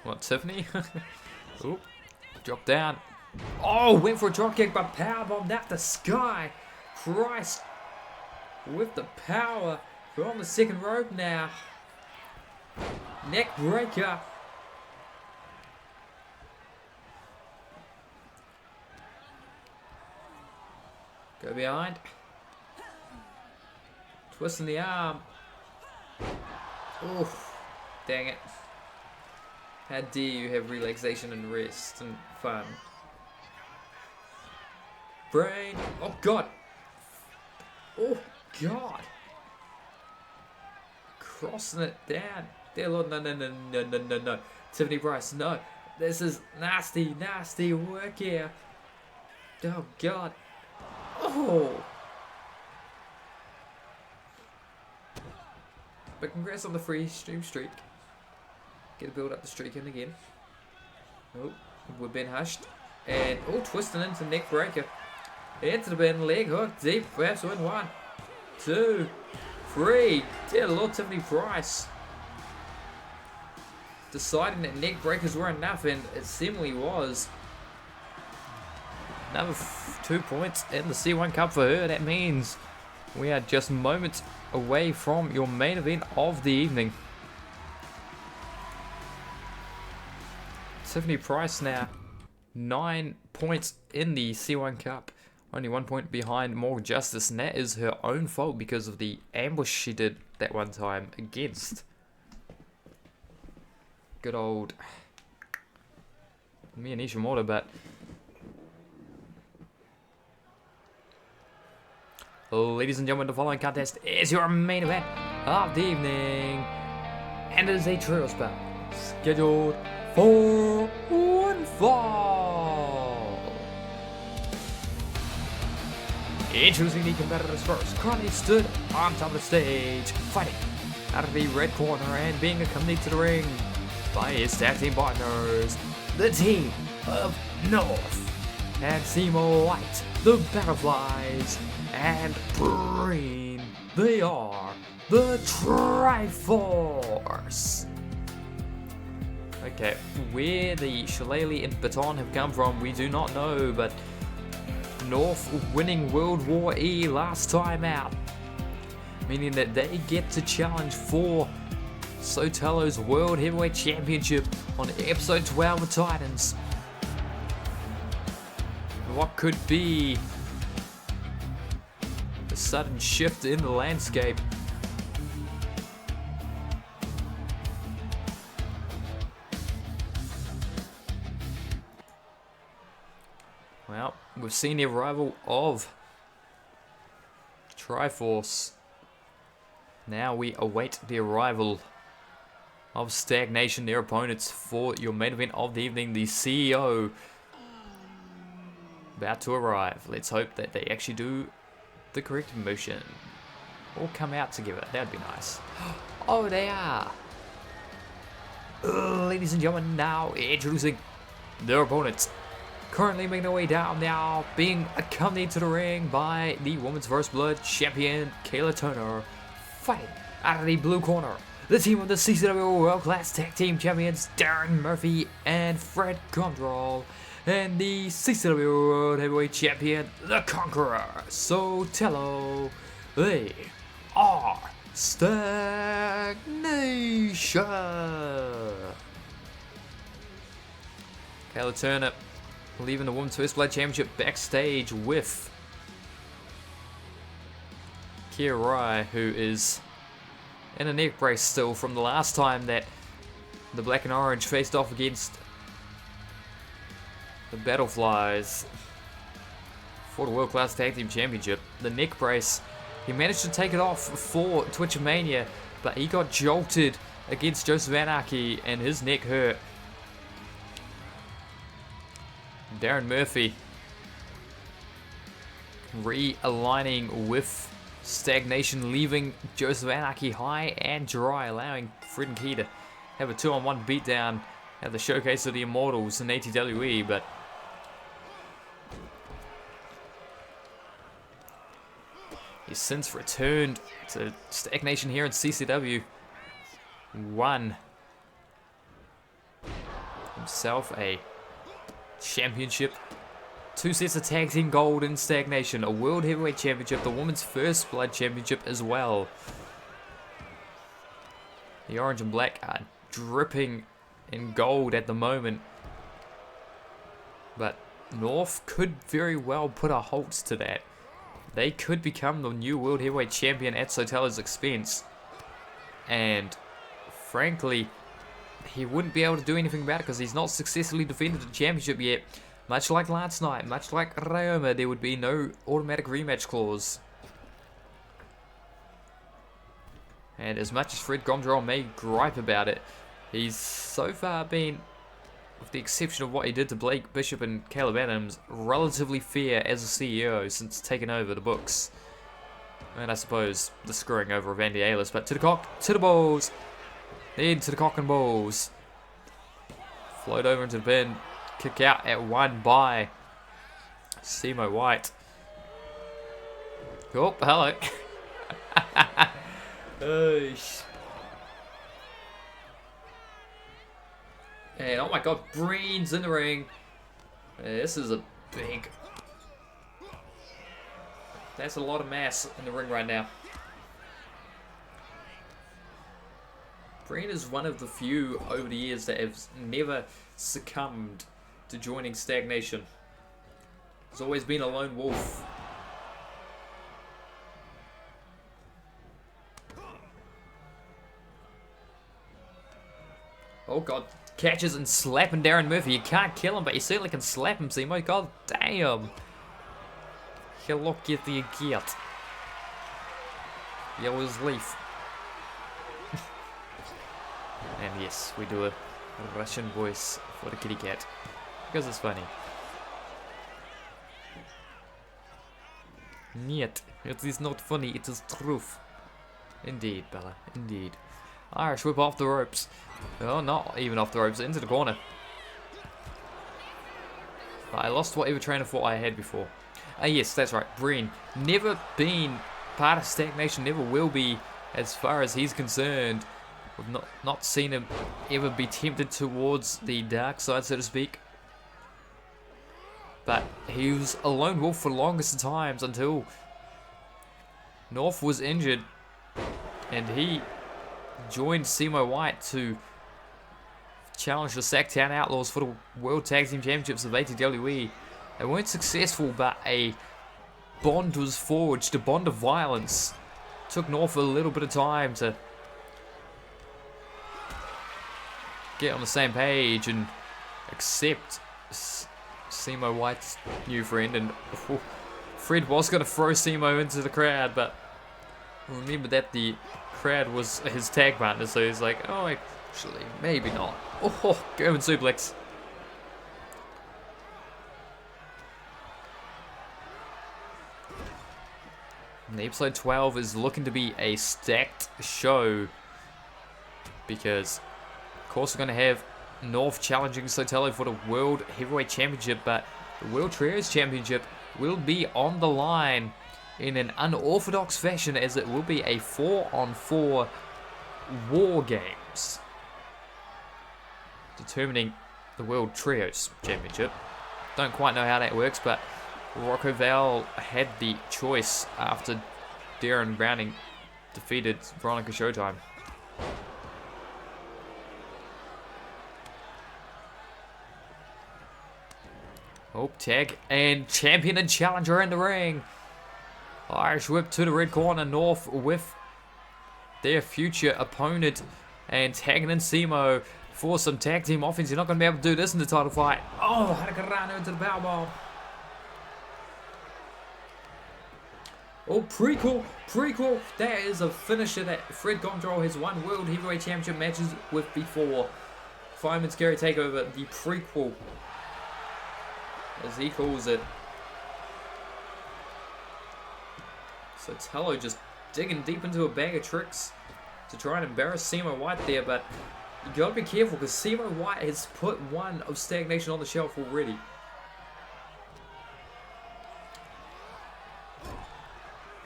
What, Tiffany? Oop, drop down. Oh, went for a drop kick, but powerbombed out the sky. Christ. With the power, we're on the second rope now. Neck breaker. Go behind. Twisting the arm. Oof. Dang it. How dare you have relaxation and rest and fun. Brain. Oh God. Oh God. Crossing it down. Dear Lord, no, no, no, no, no, no, no. Tiffany Price, no. This is nasty, nasty work here. Oh God. Oh. But congrats on the free stream streak. Get a build up the streak in again. Oh, we've been hushed. And oh, twisting into neck breaker. Into the bin, leg hook, deep, perhaps win 1, 2, 3. Dear Lord, Tiffany Price. Deciding that neck breakers were enough, and it seemingly was. Another 2 points in the C1 Cup for her. That means we are just moments away from your main event of the evening. Tiffany Price now 9 points in the C1 Cup. Only 1 point behind More Justice, and that is her own fault because of the ambush she did that one time against good old me and Ishimura. But ladies and gentlemen, the following contest is your main event of the evening, and it is a trios bout scheduled for one fall. Introducing the competitors first. Currently stood on top of the stage, fighting out of the red corner and being accompanied to the ring by his tag team partners, the team of North and Team White, the Butterflies, and Green. They are the Triforce. Okay, where the Shillelagh and Baton have come from, we do not know, but North winning World War E last time out, meaning that they get to challenge for Sotelo's World Heavyweight Championship on episode 12 of Titans. What could be a sudden shift in the landscape? Well, we've seen the arrival of Triforce. Now we await the arrival of Stagnation, their opponents, for your main event of the evening, the CEO. About to arrive. Let's hope that they actually do the correct motion. Or come out together. That'd be nice. Oh, they are. Ladies and gentlemen, now introducing their opponents. Currently making their way down now, being accompanied to the ring by the Women's First Blood champion, Kayla Turner. Fighting out of the blue corner, the team of the CCW World Class Tag Team Champions, Darren Murphy and Fred Condrol. And the CCW World Heavyweight Champion, the Conqueror, Sotelo. They are Stagnation. Kayla Turner leaving the Women's First Blood Championship backstage with Kia Rai, who is in a neck brace still from the last time that the Black and Orange faced off against the Battleflies for the World Class Tag Team Championship. The neck brace, he managed to take it off for Twitchmania, but he got jolted against Joseph Anarchy and his neck hurt. Darren Murphy realigning with Stagnation, leaving Joseph Anarchy high and dry, allowing Fred and Key to have a 2-on-1 beatdown at the Showcase of the Immortals in ATWE, but he's since returned to Stagnation here in CCW. Won himself a championship, 2 sets of tag team gold in Stagnation, a World Heavyweight Championship, the Women's First Blood Championship as well. The Orange and Black are dripping in gold at the moment, but North could very well put a halt to that. They could become the new World Heavyweight Champion at Sotelo's expense, and frankly, he wouldn't be able to do anything about it because he's not successfully defended the championship yet. Much like last night, much like Ryoma, there would be no automatic rematch clause. And as much as Fred Gondrel may gripe about it, he's so far been, with the exception of what he did to Blake Bishop and Caleb Adams, relatively fair as a CEO since taking over the books. And I suppose the screwing over of Andy Aylis, but to the cock, to the balls, then to the cock and balls. Float over into the pin. Kick out at 1 by Simo White. Oh, hello. And oh my god, Breen's in the ring. This is a big... That's a lot of mass in the ring right now. Breen is one of the few over the years that have never succumbed to joining Stagnation. He's always been a lone wolf. Oh god, catches and slapping Darren Murphy. You can't kill him, but you certainly can slap him, Simo. God damn. He'll get the get. Yellow's leaf. And yes, we do a Russian voice for the kitty cat because it's funny. Niet, it is not funny, it is truth. Indeed, Bella, indeed. Irish whip off the ropes. Oh, not even off the ropes, into the corner. But I lost whatever train of thought I had before. Yes, that's right, Breen. Never been part of Stagnation, never will be as far as he's concerned. We've not seen him ever be tempted towards the dark side, so to speak. But he was a lone wolf for the longest of times until North was injured. And he joined Simo White to challenge the Sacktown Outlaws for the World Tag Team Championships of ATWE. They weren't successful, but a bond was forged, a bond of violence. Took North a little bit of time to get on the same page and accept Simo White's new friend. And Fred was going to throw Simo into the crowd, but remember that the crowd was his tag partner, so he's like, oh, actually, maybe not. Oh, German suplex. And episode 12 is looking to be a stacked show because, of course, we're going to have North challenging Sotelo for the World Heavyweight Championship, but the World Trios Championship will be on the line in an unorthodox fashion, as it will be a 4-on-4 War Games determining the World Trios Championship. Don't quite know how that works, but Rocco Val had the choice after Darren Browning defeated Veronica Showtime. Oh, tag, and champion and challenger in the ring. Irish whip to the red corner, North with their future opponent, and tagging in Simo for some tag team offense. You're not going to be able to do this in the title fight. Oh, Hurricanrana into the powerbomb. Oh, prequel. That is a finisher that Fred Gondrol has won World Heavyweight Championship matches with before. Fireman Scary Takeover, the prequel, as he calls it. So Tello just digging deep into a bag of tricks to try and embarrass Simo White there, but you gotta be careful because Simo White has put one of Stagnation on the shelf already.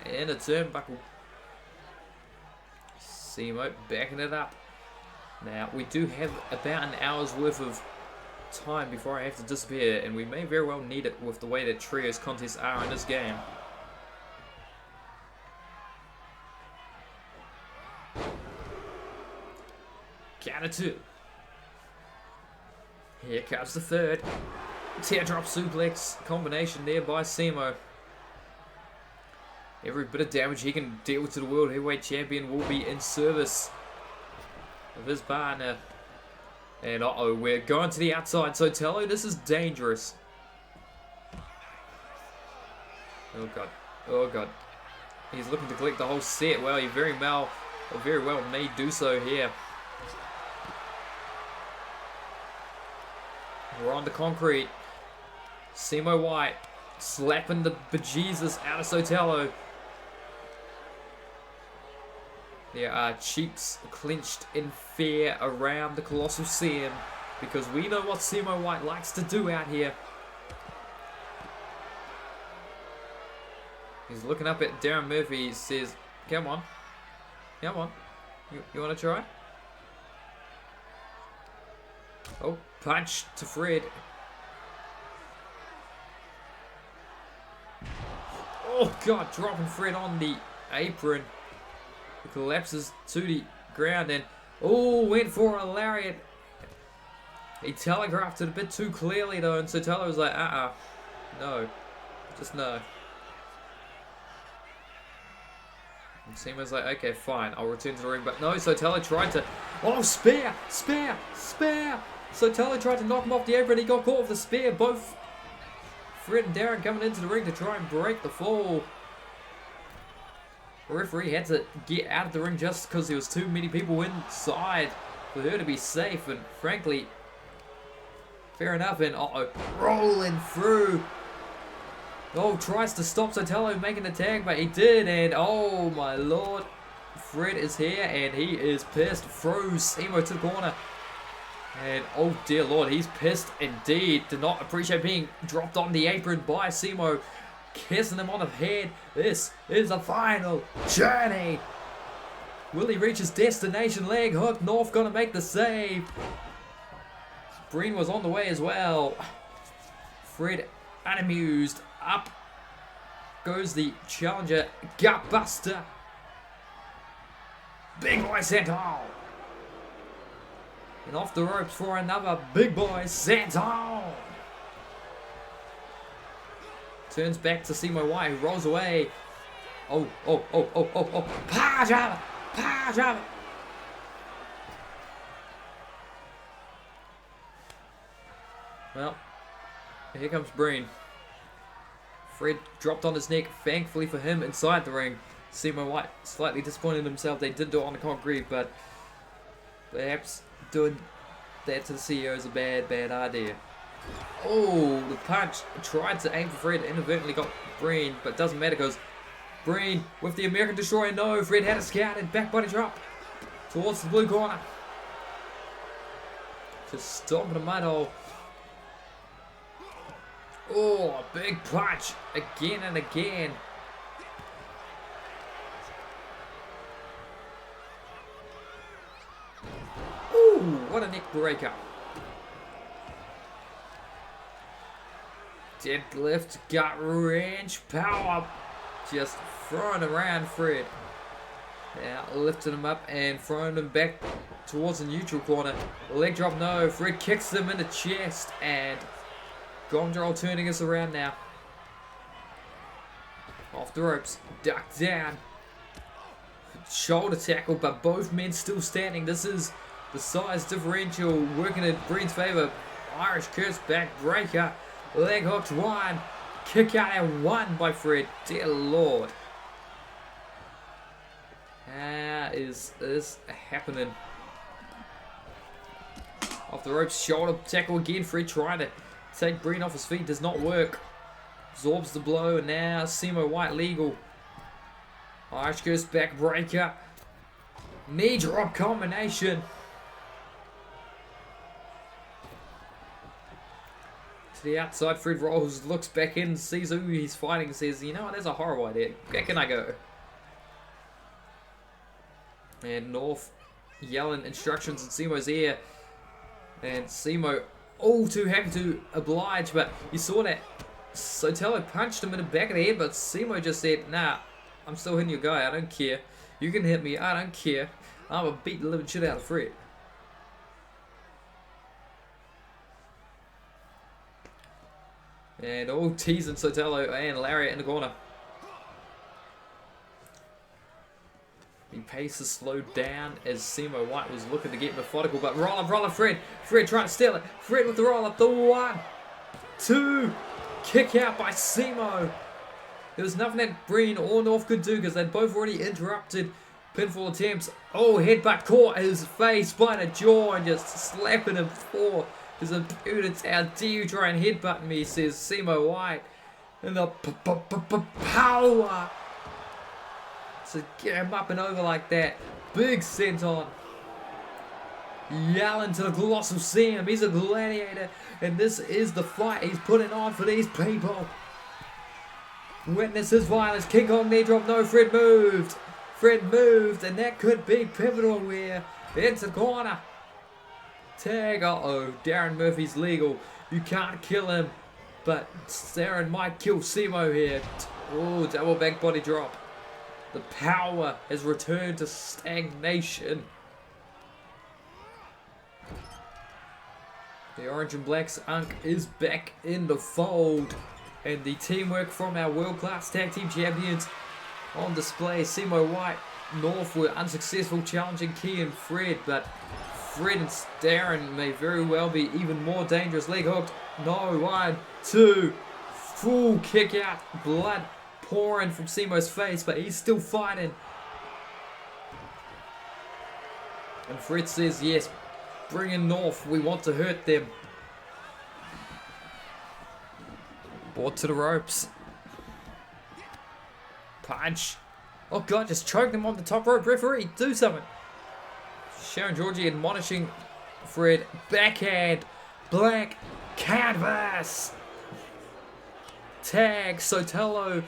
And a turnbuckle. Simo backing it up. Now, we do have about an hour's worth of time before I have to disappear, and we may very well need it with the way that trios contests are in this game. Count of 2. Here comes the third. Teardrop suplex combination there by Simo. Every bit of damage he can deal to the World Heavyweight Champion will be in service of his partner. And uh-oh, we're going to the outside. So Tello, this is dangerous. Oh god. Oh god. He's looking to collect the whole set. Well, he very well may do so here. We're on the concrete. Simo White slapping the bejesus out of Sotelo. There are cheeks clenched in fear around the Colossal CM because we know what Simo White likes to do out here. He's looking up at Darren Murphy. He says, come on. Come on. You want to try? Oh, punch to Fred. Oh god, dropping Fred on the apron. He collapses to the ground and oh, went for a lariat. He telegraphed it a bit too clearly though, and Sotelo was like, no, just no. And Simo's like, okay, fine, I'll return to the ring, but no, Sotelo tried to, oh, spear. Sotelo tried to knock him off the apron, he got caught with the spear. Both Fred and Darren coming into the ring to try and break the fall. The referee had to get out of the ring just because there was too many people inside for her to be safe, and frankly, fair enough. And rolling through. Oh, tries to stop Sotelo making the tag, but he did, and oh my lord, Fred is here and he is pissed. Throws Simo to the corner. And oh dear lord, he's pissed indeed. Did not appreciate being dropped on the apron by Simo, kissing him on the head. This is the final journey. Will he reach his destination? Leg hook. North gonna make the save. Breen was on the way as well. Fred unamused. Up goes the challenger, Gutbuster. Big boy Santon. And off the ropes for another big boy, Santon. Turns back to Simo White, who rolls away. Oh. Power driver. Well, here comes Breen. Fred dropped on his neck, thankfully for him, inside the ring. Simo White slightly disappointed in himself. They did do it on the concrete, but perhaps doing that to the CEO is a bad idea. Oh, the punch. Tried to aim for Fred, inadvertently got Breen, but doesn't matter because Breen with the American Destroyer. No, Fred had a scout and back body drop towards the blue corner. Just stomping a mud hole. Oh, a big punch again and again. Ooh, what a neck breaker. Deadlift, gut wrench, power. Just throwing around Fred. Now lifting him up and throwing him back towards the neutral corner. Leg drop, no. Fred kicks him in the chest, and Gondrel turning us around now. Off the ropes, ducked down. Shoulder tackle, but both men still standing. This is the size differential working in Breen's favour. Irish curse back breaker. Leg hooked one. Kick out and one by Fred. Dear Lord. How is this happening? Off the ropes, shoulder tackle again. Fred trying to take Breen off his feet. Does not work. Absorbs the blow, and now Simo White legal. Irish curse back breaker. Knee drop combination. To the outside, Fred rolls, looks back in, sees who he's fighting, and says, you know what, that's a horrible idea. Where can I go? And North yelling instructions in Simo's ear. And Simo all too happy to oblige, but you saw that Sotelo punched him in the back of the head, but Simo just said, nah, I'm still hitting your guy, I don't care. You can hit me, I don't care. I'm gonna beat the living shit out of Fred. And all teasing Sotelo and Lariat in the corner. The pace is slowed down as Simo White was looking to get methodical, but roll up, Fred. Fred trying to steal it. Fred with the roll up, the 1, 2, kick out by Simo. There was nothing that Breen or North could do because they'd both already interrupted pinfall attempts. Oh, headbutt caught his face by the jaw and just slapping him for his impudence. How dare you try and headbutt me, says Simo White. And the power to get him up and over like that. Big senton. Yelling to the Colossal Sam. He's a gladiator. And this is the fight he's putting on for these people. Witness his violence. King Kong knee drop. No, Fred moved. Fred moved. And that could be pivotal here. Into the corner. Tag. Uh-oh. Darren Murphy's legal. You can't kill him. But Darren might kill Simo here. Oh, double back body drop. The power has returned to stagnation. The Orange and Black's Unk is back in the fold. And the teamwork from our world-class tag team champions on display. Simo White, North were unsuccessful challenging Key and Fred, but Fred and Darren may very well be even more dangerous. Leg hooked. No, 1, 2, full kick out. Blood pouring from Simo's face, but he's still fighting. And Fred says, yes, bring in North. We want to hurt them. Brought to the ropes. Punch. Oh God, just choked him on the top rope. Referee, do something. Sharon Georgie admonishing Fred. Backhand. Black canvas. Tag. Sotelo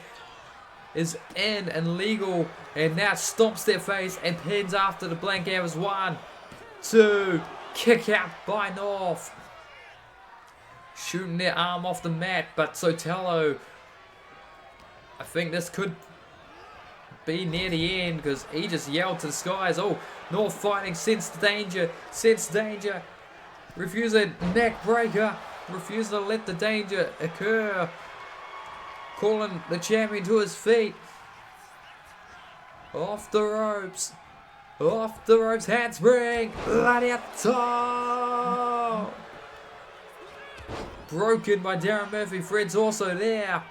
is in and legal. And now stomps their face and pins after the blank canvas. 1, 2. Kick out by North. Shooting their arm off the mat, but Sotelo, I think this could be near the end because he just yelled to the skies. Oh, North fighting, sense danger, refusing neck breaker, refusing to let the danger occur, calling the champion to his feet. Off the ropes, handspring, Gladiator. Broken by Darren Murphy. Fred's also there.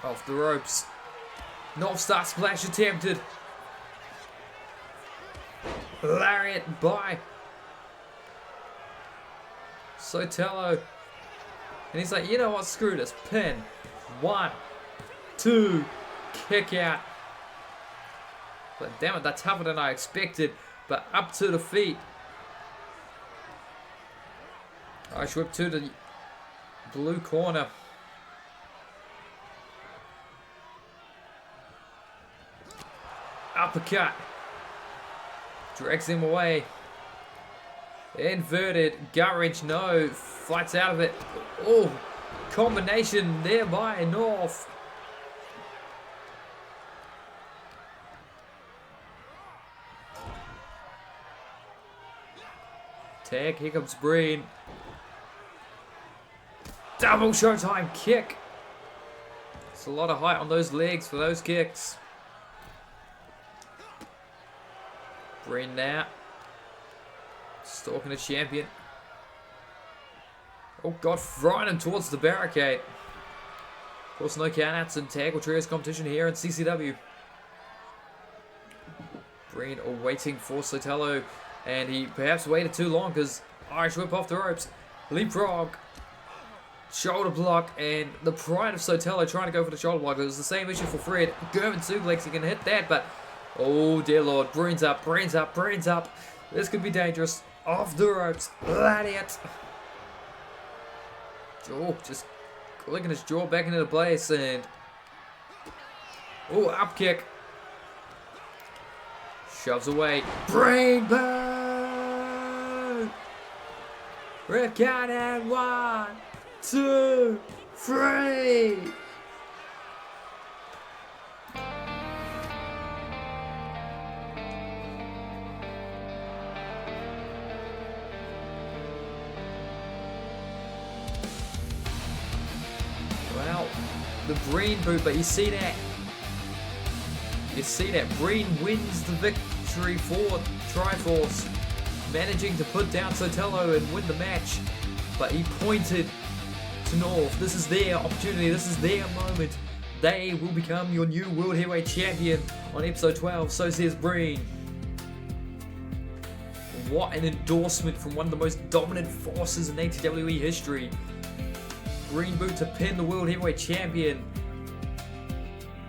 Off the ropes. North Star splash attempted. Lariat by Sotelo. And he's like, you know what? Screw this. Pin. 1, 2. Kick out. But damn it, that's tougher than I expected. But up to the feet. Irish whip to the blue corner. Uppercut. Drags him away. Inverted. Gut wrench, no. fights out of it. Oh, combination there by North. Tag, here comes Breen. Double Showtime kick. It's a lot of height on those legs for those kicks. Breen now. Stalking the champion. Oh God, throwing him towards the barricade. Of course, no countouts and tag or trios competition here in CCW. Breen awaiting for Sotelo, and he perhaps waited too long because Irish whip off the ropes. Leapfrog. Shoulder block, and the pride of Sotelo trying to go for the shoulder block. It was the same issue for Fred. German suplex, he can hit that, but oh dear Lord, Breen's up, Breen's up, Breen's up. This could be dangerous. Off the ropes, Lariat. Oh, just clicking his jaw back into place, and oh, up kick. Shoves away. Breen burn. Rip count and 1, 2, 3. Well, the Breen boot, but you see that? You see that? Breen wins the victory for Triforce, managing to put down Sotelo and win the match. But he pointed to North. This is their opportunity. This is their moment. They will become your new World Heavyweight Champion on episode 12. So says Breen. What an endorsement from one of the most dominant forces in ATWE history. Breen boot to pin the World Heavyweight Champion.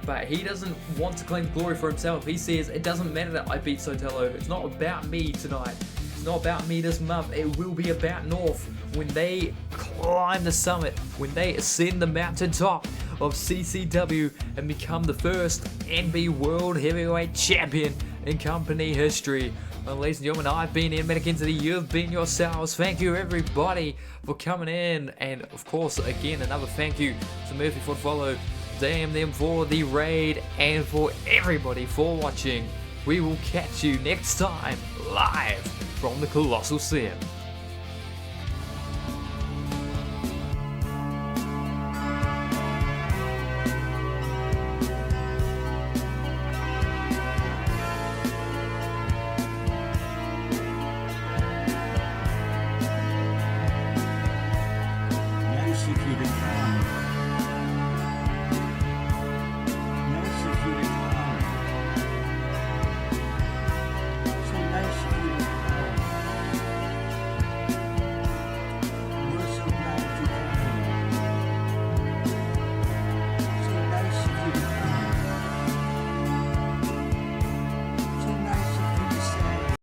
But he doesn't want to claim glory for himself. He says, it doesn't matter that I beat Sotelo. It's not about me tonight. It's not about me this month. It will be about North when they climb the summit, when they ascend the mountaintop of CCW and become the first NB World Heavyweight Champion in company history. Well, ladies and gentlemen, I've been Ian McKenzie. You've been yourselves. Thank you, everybody, for coming in. And, of course, again, another thank you to Murphy for the follow, damn them for the raid, and for everybody for watching. We will catch you next time, live from the Colossal Sim.